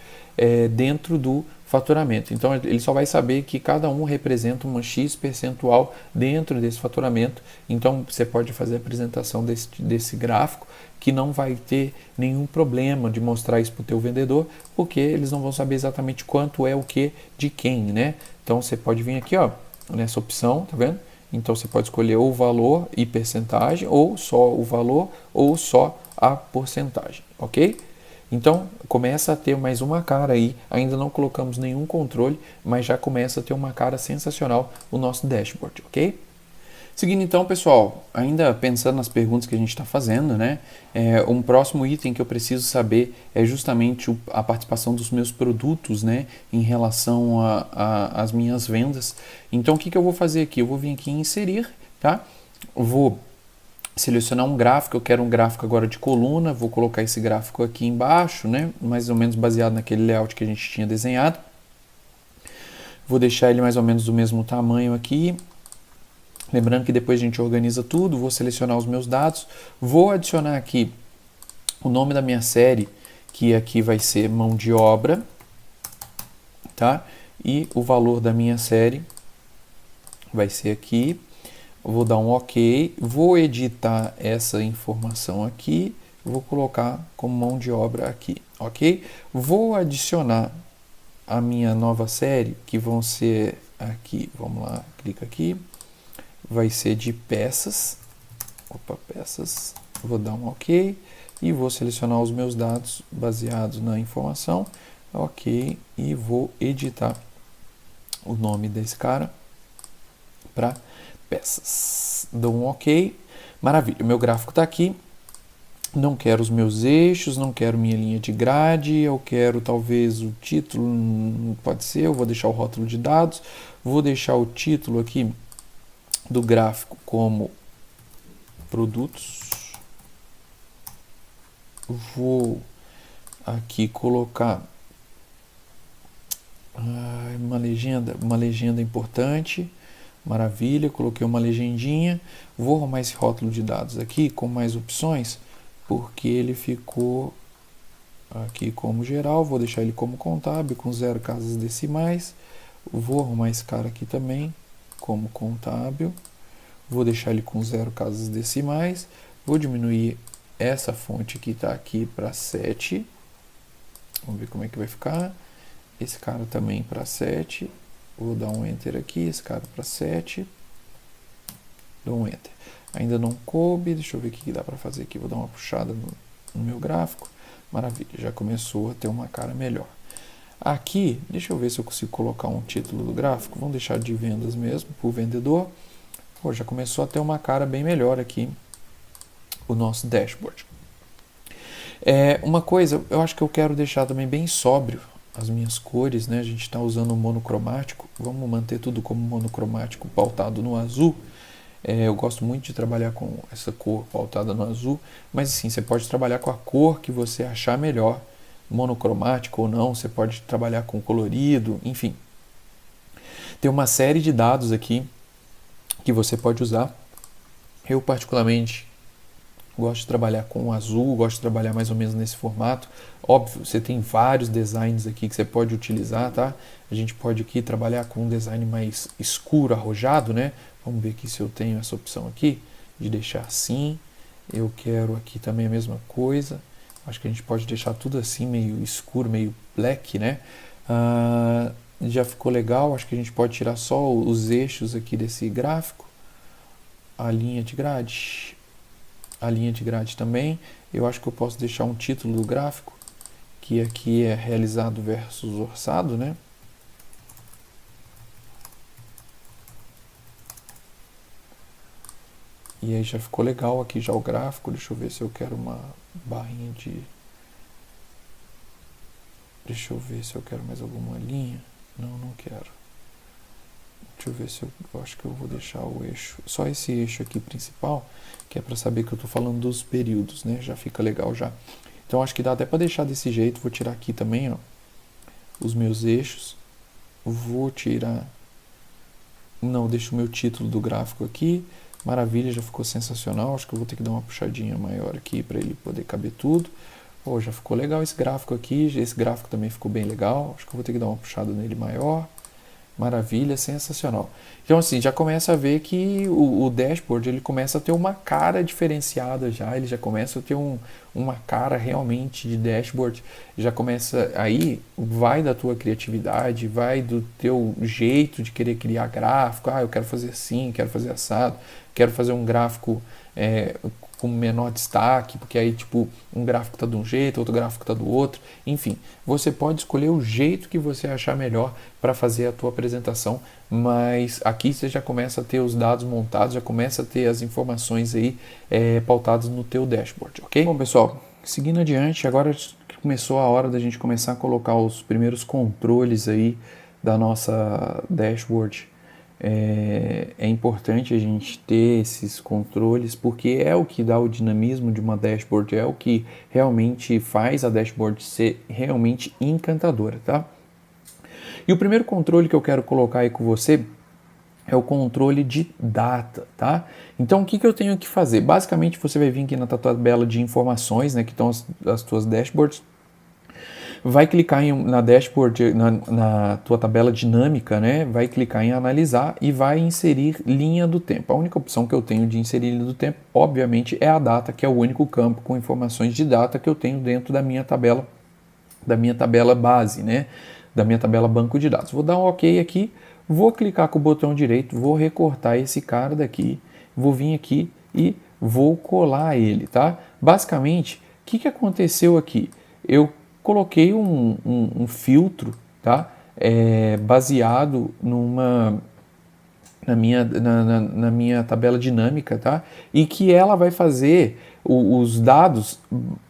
dentro do faturamento. Então ele só vai saber que cada um representa uma X percentual dentro desse faturamento. Então você pode fazer a apresentação desse gráfico que não vai ter nenhum problema de mostrar isso para o teu vendedor, porque eles não vão saber exatamente quanto é o que de quem, né? Então você pode vir aqui, ó, nessa opção, tá vendo? Então você pode escolher ou o valor e percentagem, ou só o valor, ou só a porcentagem, ok? Então começa a ter mais uma cara aí, ainda não colocamos nenhum controle, mas já começa a ter uma cara sensacional o nosso dashboard, ok? Seguindo então, pessoal, ainda pensando nas perguntas que a gente está fazendo, né? Um próximo item que eu preciso saber é justamente a participação dos meus produtos, né? Em relação às minhas vendas. Então, o que eu vou fazer aqui? Eu vou vir aqui em inserir, tá? Vou selecionar um gráfico, eu quero um gráfico agora de coluna, vou colocar esse gráfico aqui embaixo, né? Mais ou menos baseado naquele layout que a gente tinha desenhado. Vou deixar ele mais ou menos do mesmo tamanho aqui. Lembrando que depois a gente organiza tudo, vou selecionar os meus dados, vou adicionar aqui o nome da minha série, que aqui vai ser mão de obra, tá? E o valor da minha série vai ser aqui. Vou dar um OK, vou editar essa informação aqui, vou colocar como mão de obra aqui, ok? Vou adicionar a minha nova série, que vão ser aqui, vamos lá, clica aqui. Vai ser de peças, peças, vou dar um OK e vou selecionar os meus dados baseados na informação, OK, e vou editar o nome desse cara para peças, dou um OK, maravilha, o meu gráfico está aqui, não quero os meus eixos, não quero minha linha de grade, eu quero talvez o título, pode ser, eu vou deixar o rótulo de dados, vou deixar o título aqui do gráfico como produtos, vou aqui colocar uma legenda importante, maravilha, coloquei uma legendinha, vou arrumar esse rótulo de dados aqui com mais opções, porque ele ficou aqui como geral, vou deixar ele como contábil, com 0 casas decimais, vou arrumar esse cara aqui também, como contábil, vou deixar ele com 0 casas decimais, vou diminuir essa fonte que está aqui para 7, vamos ver como é que vai ficar, esse cara também para 7, vou dar um Enter aqui, esse cara para 7, dou um Enter, ainda não coube, deixa eu ver o que dá para fazer aqui, vou dar uma puxada no meu gráfico, maravilha, já começou a ter uma cara melhor. Aqui, deixa eu ver se eu consigo colocar um título do gráfico, vamos deixar de vendas mesmo, para o vendedor. Pô, já começou a ter uma cara bem melhor aqui, o nosso dashboard. Uma coisa, eu acho que eu quero deixar também bem sóbrio as minhas cores, né? A gente está usando monocromático, vamos manter tudo como monocromático pautado no azul. Eu gosto muito de trabalhar com essa cor pautada no azul, mas assim, você pode trabalhar com a cor que você achar melhor, monocromático ou não, você pode trabalhar com colorido, enfim. Tem uma série de dados aqui que você pode usar. Eu particularmente Gosto de trabalhar com azul, gosto de trabalhar mais ou menos nesse formato. Óbvio, você tem vários designs aqui que você pode utilizar, tá? A gente pode aqui trabalhar com um design mais escuro, arrojado, né? Vamos ver aqui se eu tenho essa opção aqui, de deixar assim. Eu quero aqui também a mesma coisa. Acho que a gente pode deixar tudo assim, meio escuro, meio black, né? Já ficou legal, acho que a gente pode tirar só os eixos aqui desse gráfico. A linha de grade. A linha de grade também. Eu acho que eu posso deixar um título do gráfico, que aqui é realizado versus orçado, né? E aí já ficou legal aqui já o gráfico. Deixa eu ver se eu quero uma barrinha de... Deixa eu ver se eu quero mais alguma linha. Não quero. Deixa eu ver se eu acho que eu vou deixar o eixo, só esse eixo aqui principal, que é para saber que eu estou falando dos períodos, né? Já fica legal já. Então acho que dá até para deixar desse jeito. Vou tirar aqui também, ó, os meus eixos. Vou tirar... Não, deixo o meu título do gráfico aqui. Maravilha, já ficou sensacional. Acho que eu vou ter que dar uma puxadinha maior aqui para ele poder caber tudo. Pô, já ficou legal esse gráfico aqui. Esse gráfico também ficou bem legal. Acho que eu vou ter que dar uma puxada nele maior. Maravilha, sensacional. Então assim, já começa a ver que o dashboard ele começa a ter uma cara diferenciada já, ele já começa a ter uma cara realmente de dashboard, já começa aí, vai da tua criatividade, vai do teu jeito de querer criar gráfico. Eu quero fazer assim, quero fazer assado, quero fazer um gráfico com menor destaque, porque aí tipo um gráfico está de um jeito, outro gráfico está do outro, enfim, você pode escolher o jeito que você achar melhor para fazer a tua apresentação, mas aqui você já começa a ter os dados montados, já começa a ter as informações aí pautadas no teu dashboard, ok? Bom pessoal, seguindo adiante, agora começou a hora da gente começar a colocar os primeiros controles aí da nossa dashboard. É importante a gente ter esses controles, porque é o que dá o dinamismo de uma dashboard, é o que realmente faz a dashboard ser realmente encantadora, tá? E o primeiro controle que eu quero colocar aí com você é o controle de data, tá? Então o que eu tenho que fazer? Basicamente você vai vir aqui na tua tabela de informações, né, que estão as tuas dashboards. Vai clicar na dashboard, na tua tabela dinâmica, né? Vai clicar em analisar e vai inserir linha do tempo. A única opção que eu tenho de inserir linha do tempo, obviamente, é a data, que é o único campo com informações de data que eu tenho dentro da minha tabela base, né? Da minha tabela banco de dados. Vou dar um OK aqui, vou clicar com o botão direito, vou recortar esse cara daqui, vou vir aqui e vou colar ele, tá? Basicamente, o que aconteceu aqui? Eu coloquei um filtro, tá? Baseado na minha tabela dinâmica, tá? E que ela vai fazer os dados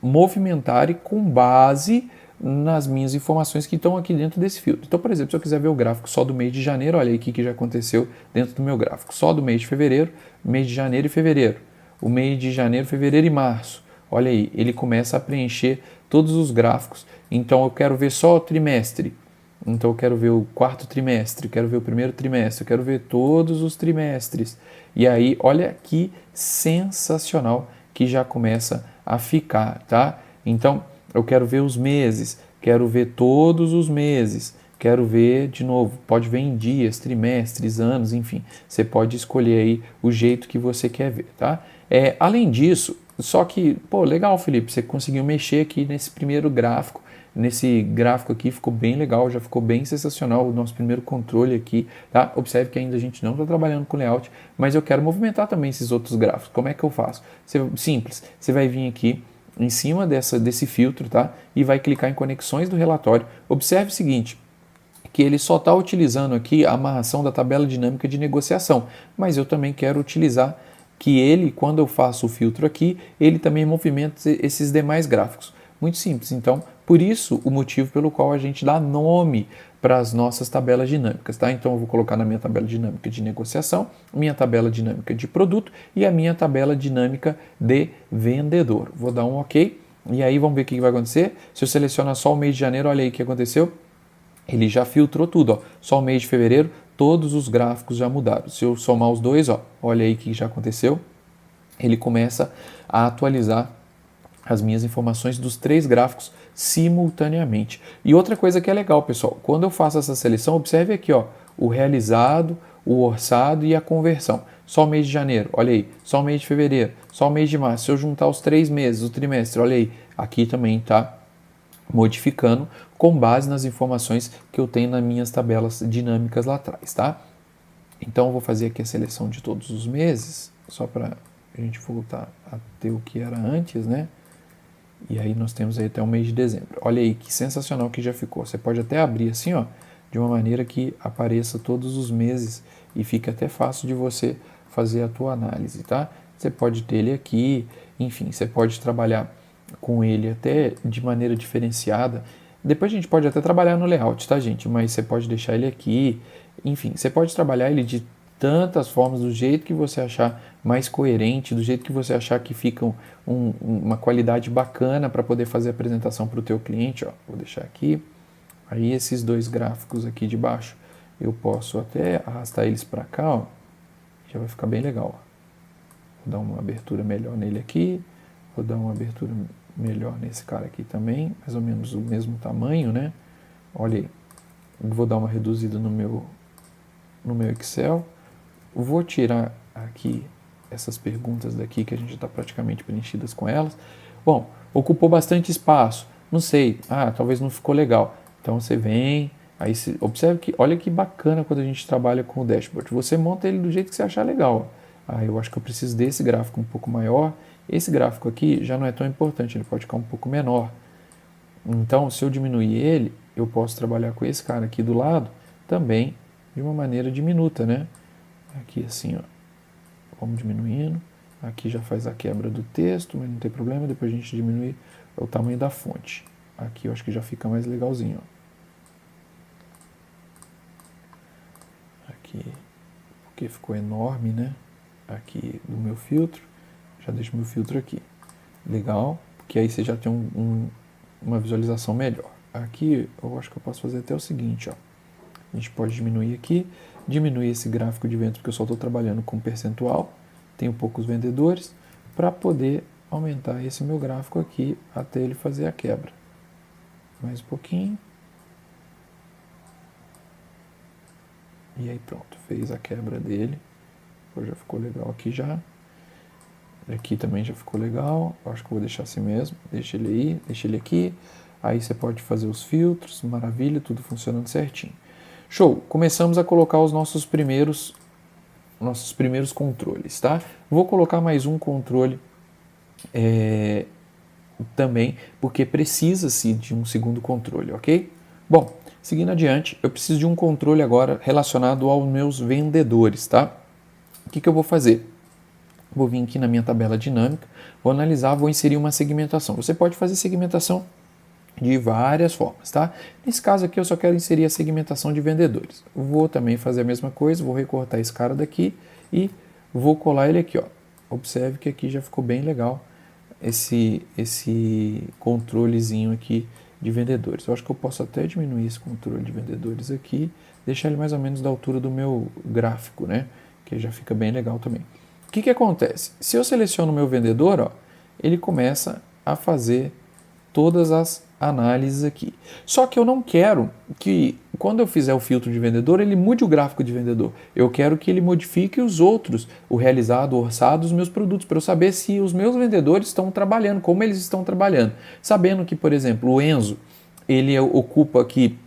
movimentarem com base nas minhas informações que estão aqui dentro desse filtro. Então, por exemplo, se eu quiser ver o gráfico só do mês de janeiro, olha aí o que já aconteceu dentro do meu gráfico. Só do mês de fevereiro, mês de janeiro e fevereiro. O mês de janeiro, fevereiro e março. Olha aí, ele começa a preencher todos os gráficos. Então eu quero ver só o trimestre. Então eu quero ver o quarto trimestre, quero ver o primeiro trimestre, eu quero ver todos os trimestres. E aí, olha que sensacional que já começa a ficar, tá? Então, eu quero ver os meses, quero ver todos os meses, quero ver de novo, pode ver em dias, trimestres, anos, enfim. Você pode escolher aí o jeito que você quer ver, tá? Além disso, só que, pô, legal, Felipe, você conseguiu mexer aqui nesse primeiro gráfico. Nesse gráfico aqui ficou bem legal, já ficou bem sensacional o nosso primeiro controle aqui, tá? Observe que ainda a gente não está trabalhando com layout, mas eu quero movimentar também esses outros gráficos. Como é que eu faço? Simples, você vai vir aqui em cima desse filtro, tá? E vai clicar em conexões do relatório. Observe o seguinte, que ele só está utilizando aqui a amarração da tabela dinâmica de negociação, mas eu também quero utilizar que ele, quando eu faço o filtro aqui, ele também movimenta esses demais gráficos. Muito simples, então, por isso o motivo pelo qual a gente dá nome para as nossas tabelas dinâmicas, tá? Então eu vou colocar na minha tabela dinâmica de negociação, minha tabela dinâmica de produto e a minha tabela dinâmica de vendedor. Vou dar um OK e aí vamos ver o que vai acontecer. Se eu selecionar só o mês de janeiro, olha aí o que aconteceu. Ele já filtrou tudo, ó. Só o mês de fevereiro, todos os gráficos já mudaram. Se eu somar os dois, ó, olha aí o que já aconteceu. ele começa a atualizar as minhas informações dos 3 gráficos simultaneamente. E outra coisa que é legal, pessoal, quando eu faço essa seleção, observe aqui, ó, o realizado, o orçado e a conversão. Só o mês de janeiro, olha aí, só o mês de fevereiro, só o mês de março. Se eu juntar os 3 meses, o trimestre, olha aí, aqui também está modificando com base nas informações que eu tenho nas minhas tabelas dinâmicas lá atrás, tá? Então eu vou fazer aqui a seleção de todos os meses, só para a gente voltar a ter o que era antes, né? E aí nós temos aí até o mês de dezembro. Olha aí que sensacional que já ficou. Você pode até abrir assim, ó, de uma maneira que apareça todos os meses e fica até fácil de você fazer a tua análise, tá? Você pode ter ele aqui, enfim, você pode trabalhar com ele até de maneira diferenciada. Depois a gente pode até trabalhar no layout, tá, gente? Mas você pode deixar ele aqui, enfim, você pode trabalhar ele de tantas formas, do jeito que você achar mais coerente, do jeito que você achar que fica uma qualidade bacana para poder fazer a apresentação para o teu cliente, ó. Vou deixar aqui. Aí esses 2 gráficos aqui de baixo, eu posso até arrastar eles para cá, ó. Já vai ficar bem legal, ó. Vou dar uma abertura melhor nele aqui, vou dar uma abertura melhor nesse cara aqui também, mais ou menos o mesmo tamanho, né? Olha aí, vou dar uma reduzida no meu Excel, vou tirar aqui essas perguntas daqui que a gente está praticamente preenchidas com elas. Bom, ocupou bastante espaço, não sei, talvez não ficou legal. Então você vem, aí você observe que, olha que bacana quando a gente trabalha com o dashboard, você monta ele do jeito que você achar legal. Eu acho que eu preciso desse gráfico um pouco maior, esse gráfico aqui já não é tão importante, ele pode ficar um pouco menor. Então, se eu diminuir ele, eu posso trabalhar com esse cara aqui do lado também de uma maneira diminuta, né? Aqui assim, ó, vamos diminuindo. Aqui já faz a quebra do texto, mas não tem problema, depois a gente diminui o tamanho da fonte. Aqui eu acho que já fica mais legalzinho, ó. Aqui, porque ficou enorme, né? Aqui do meu filtro, já deixo meu filtro aqui. Legal, porque aí você já tem uma visualização melhor. Aqui eu acho que eu posso fazer até o seguinte, ó. A gente pode diminuir aqui, diminuir esse gráfico de venda, porque eu só estou trabalhando com percentual, tenho poucos vendedores, para poder aumentar esse meu gráfico aqui até ele fazer a quebra. Mais um pouquinho. E aí pronto, fez a quebra dele. Já ficou legal aqui já. Aqui também já ficou legal. Acho que eu vou deixar assim mesmo. Deixa ele aí, deixa ele aqui. Aí você pode fazer os filtros, maravilha, tudo funcionando certinho. Show! Começamos a colocar os nossos primeiros controles, tá? Vou colocar mais um controle também, porque precisa-se de um segundo controle, ok? Bom, seguindo adiante, eu preciso de um controle agora relacionado aos meus vendedores, tá? O que eu vou fazer? Vou vir aqui na minha tabela dinâmica, vou analisar, vou inserir uma segmentação. Você pode fazer segmentação de várias formas, tá? Nesse caso aqui eu só quero inserir a segmentação de vendedores. Vou também fazer a mesma coisa, vou recortar esse cara daqui e vou colar ele aqui, ó. Observe que aqui já ficou bem legal esse controlezinho aqui de vendedores. Eu acho que eu posso até diminuir esse controle de vendedores aqui, deixar ele mais ou menos da altura do meu gráfico, né? Que já fica bem legal também. O que acontece? Se eu seleciono o meu vendedor, ó, ele começa a fazer todas as análises aqui. Só que eu não quero que, quando eu fizer o filtro de vendedor, ele mude o gráfico de vendedor. Eu quero que ele modifique os outros, o realizado, o orçado, os meus produtos, para eu saber se os meus vendedores estão trabalhando, como eles estão trabalhando. Sabendo que, por exemplo, o Enzo, ele ocupa aqui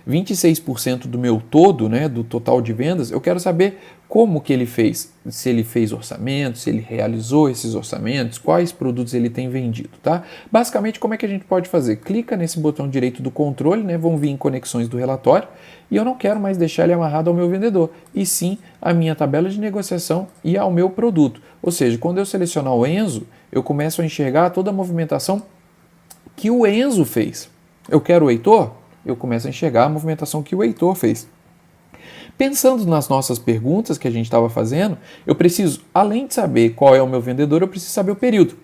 26% do meu todo, né, do total de vendas, eu quero saber como que ele fez, se ele fez orçamento, se ele realizou esses orçamentos, quais produtos ele tem vendido, tá? Basicamente, como é que a gente pode fazer? Clica nesse botão direito do controle, né, vão vir em conexões do relatório, e eu não quero mais deixar ele amarrado ao meu vendedor, e sim à minha tabela de negociação e ao meu produto. Ou seja, quando eu selecionar o Enzo, eu começo a enxergar toda a movimentação que o Enzo fez. Eu quero o Heitor? Eu começo a enxergar a movimentação que o Heitor fez. Pensando nas nossas perguntas que a gente estava fazendo, eu preciso, além de saber qual é o meu vendedor, eu preciso saber o período.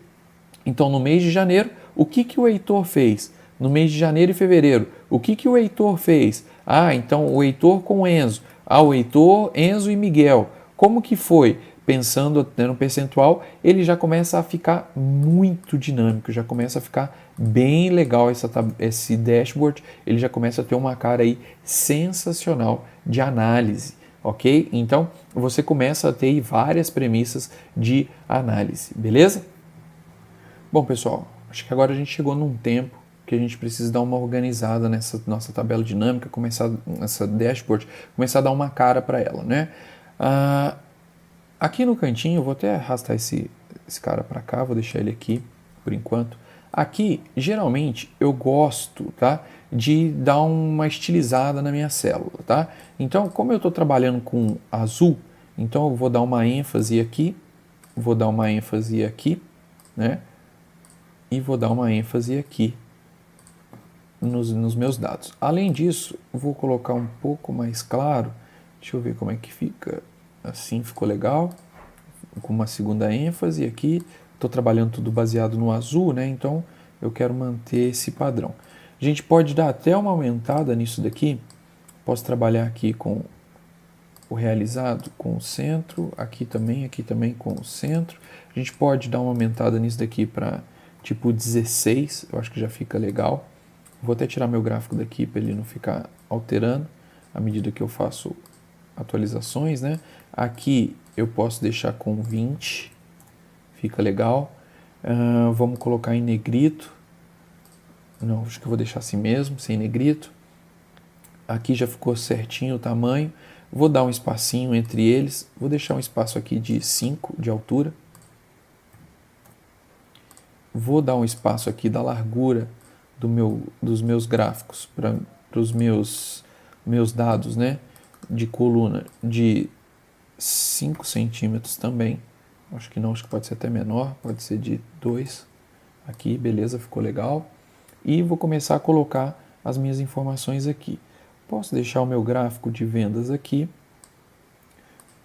Então, no mês de janeiro, o que o Heitor fez? No mês de janeiro e fevereiro, o que o Heitor fez? Então o Heitor com o Enzo. O Heitor, Enzo e Miguel. Como que foi? pensando no percentual, ele já começa a ficar muito dinâmico, já começa a ficar bem legal esse dashboard, ele já começa a ter uma cara aí sensacional de análise, ok? Então, você começa a ter aí várias premissas de análise, beleza? Bom, pessoal, acho que agora a gente chegou num tempo que a gente precisa dar uma organizada nessa nossa tabela dinâmica, começar essa dashboard, começar a dar uma cara para ela, né? Aqui no cantinho, eu vou até arrastar esse cara para cá, vou deixar ele aqui por enquanto. Aqui, geralmente, eu gosto, tá, de dar uma estilizada na minha célula, tá? Então, como eu estou trabalhando com azul, então eu vou dar uma ênfase aqui, vou dar uma ênfase aqui, né? E vou dar uma ênfase aqui nos meus dados. Além disso, vou colocar um pouco mais claro, deixa eu ver como é que fica. Assim ficou legal, com uma segunda ênfase aqui. Estou trabalhando tudo baseado no azul, né? Então eu quero manter esse padrão. A gente pode dar até uma aumentada nisso daqui. Posso trabalhar aqui com o realizado com o centro, aqui também com o centro. A gente pode dar uma aumentada nisso daqui para tipo 16, eu acho que já fica legal. Vou até tirar meu gráfico daqui para ele não ficar alterando à medida que eu faço atualizações, né? Aqui eu posso deixar com 20, fica legal. Vamos colocar em negrito. Não, acho que eu vou deixar assim mesmo, sem negrito. Aqui já ficou certinho o tamanho. Vou dar um espacinho entre eles. Vou deixar um espaço aqui de 5 de altura. Vou dar um espaço aqui da largura dos meus gráficos para os meus dados, né, de coluna de 5 centímetros também. Acho que não, acho que pode ser até menor, pode ser de 2. Aqui, beleza, ficou legal. E vou começar a colocar as minhas informações aqui. Posso deixar o meu gráfico de vendas aqui.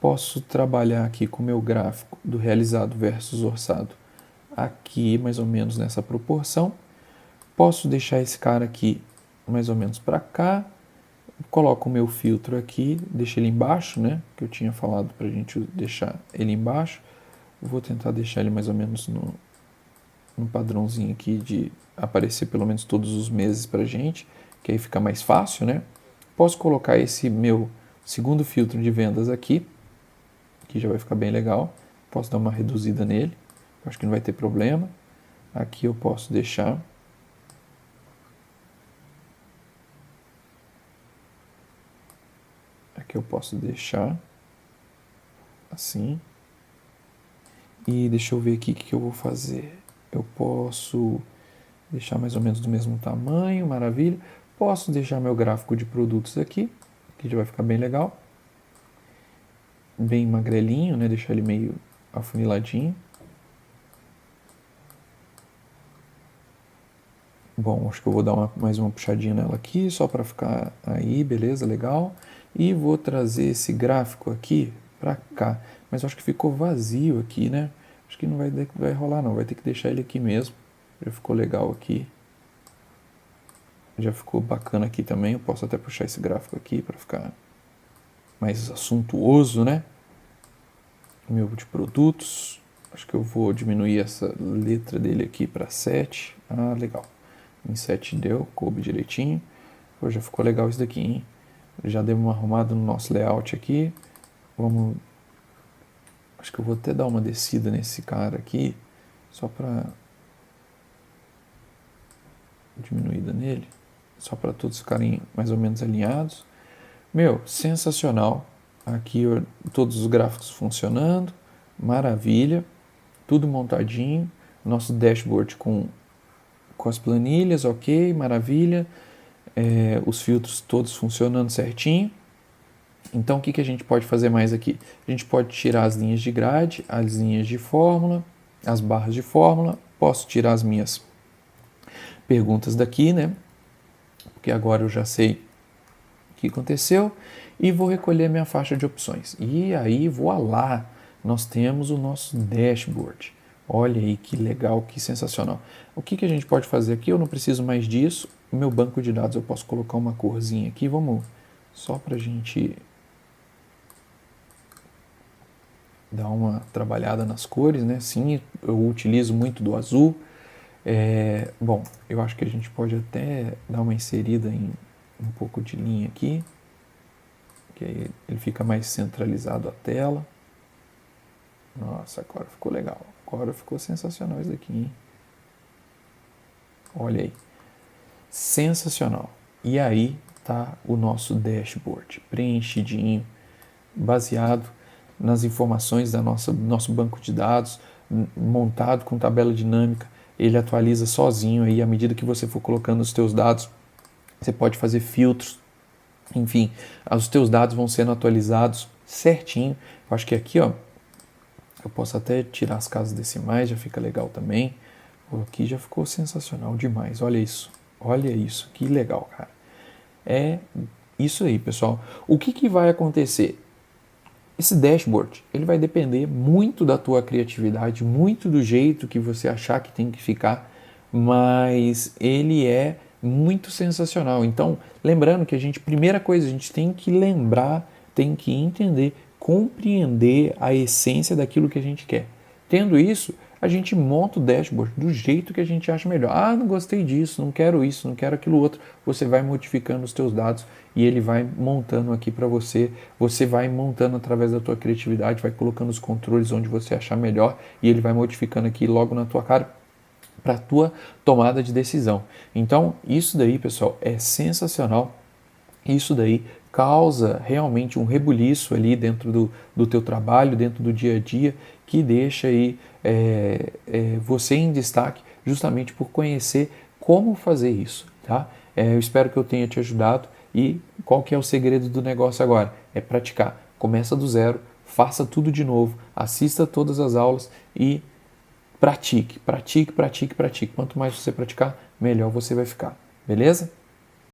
Posso trabalhar aqui com o meu gráfico do realizado versus orçado aqui, mais ou menos nessa proporção. Posso deixar esse cara aqui mais ou menos para cá. Coloco o meu filtro aqui, deixo ele embaixo, né? Que eu tinha falado para a gente deixar ele embaixo. Vou tentar deixar ele mais ou menos no padrãozinho aqui de aparecer pelo menos todos os meses para a gente, que aí fica mais fácil, né? Posso colocar esse meu segundo filtro de vendas aqui, que já vai ficar bem legal. Posso dar uma reduzida nele, acho que não vai ter problema. Aqui eu posso deixar assim. E deixa eu ver aqui o que eu vou fazer. Eu posso deixar mais ou menos do mesmo tamanho, maravilha. Posso deixar meu gráfico de produtos aqui, que já vai ficar bem legal. Bem magrelinho, né? Deixar ele meio afuniladinho. Bom, acho que eu vou dar mais uma puxadinha nela aqui, só para ficar aí, beleza, legal. E vou trazer esse gráfico aqui para cá. Mas eu acho que ficou vazio aqui, né? Acho que não vai rolar não, vai ter que deixar ele aqui mesmo. Já ficou legal aqui. Já ficou bacana aqui também. Eu posso até puxar esse gráfico aqui para ficar mais assuntuoso, né? Meu de produtos. Acho que eu vou diminuir essa letra dele aqui para 7. Ah, legal. Em 7 deu, coube direitinho. Pô, já ficou legal isso daqui, hein? Já deu uma arrumada no nosso layout aqui. Vamos... Acho que eu vou até dar uma descida nesse cara aqui, só para diminuída nele, só para todos ficarem mais ou menos alinhados. Meu, sensacional. Aqui todos os gráficos funcionando, maravilha, tudo montadinho. Nosso dashboard com as planilhas, ok, maravilha. Os filtros todos funcionando certinho. Então, o que a gente pode fazer mais aqui? A gente pode tirar as linhas de grade, as linhas de fórmula, as barras de fórmula. Posso tirar as minhas perguntas daqui, né? Porque agora eu já sei o que aconteceu. E vou recolher minha faixa de opções. E aí, voilá, nós temos o nosso dashboard. Olha aí que legal, que sensacional. O que a gente pode fazer aqui? Eu não preciso mais disso. O meu banco de dados eu posso colocar uma corzinha aqui. Vamos só para a gente dar uma trabalhada nas cores, né? Sim, eu utilizo muito do azul. Bom, eu acho que a gente pode até dar uma inserida em um pouco de linha aqui, que aí ele fica mais centralizado a tela. Nossa, agora ficou legal. Agora ficou sensacional isso daqui, hein? Olha aí. Sensacional. E aí tá o nosso dashboard preenchidinho, baseado nas informações do nosso banco de dados, montado com tabela dinâmica. Ele atualiza sozinho aí à medida que você for colocando os teus dados. Você pode fazer filtros, enfim, os teus dados vão sendo atualizados certinho. Eu acho que aqui, ó, eu posso até tirar as casas decimais, já fica legal também. Aqui já ficou sensacional demais. Olha isso, que legal, cara. É isso aí, pessoal. O que vai acontecer? Esse dashboard, ele vai depender muito da tua criatividade, muito do jeito que você achar que tem que ficar, mas ele é muito sensacional. Então, lembrando que primeira coisa, a gente tem que lembrar, tem que entender, compreender a essência daquilo que a gente quer. Tendo isso, a gente monta o dashboard do jeito que a gente acha melhor. Ah, não gostei disso, não quero isso, não quero aquilo outro. Você vai modificando os teus dados e ele vai montando aqui para você. Você vai montando através da tua criatividade, vai colocando os controles onde você achar melhor e ele vai modificando aqui logo na tua cara para a tua tomada de decisão. Então, isso daí, pessoal, é sensacional. Isso daí causa realmente um rebuliço ali dentro do teu trabalho, dentro do dia a dia, que deixa aí você em destaque justamente por conhecer como fazer isso, tá? Eu espero que eu tenha te ajudado e qual que é o segredo do negócio agora? É praticar. Começa do zero, faça tudo de novo, assista todas as aulas e pratique, pratique, pratique, pratique. Quanto mais você praticar, melhor você vai ficar. Beleza?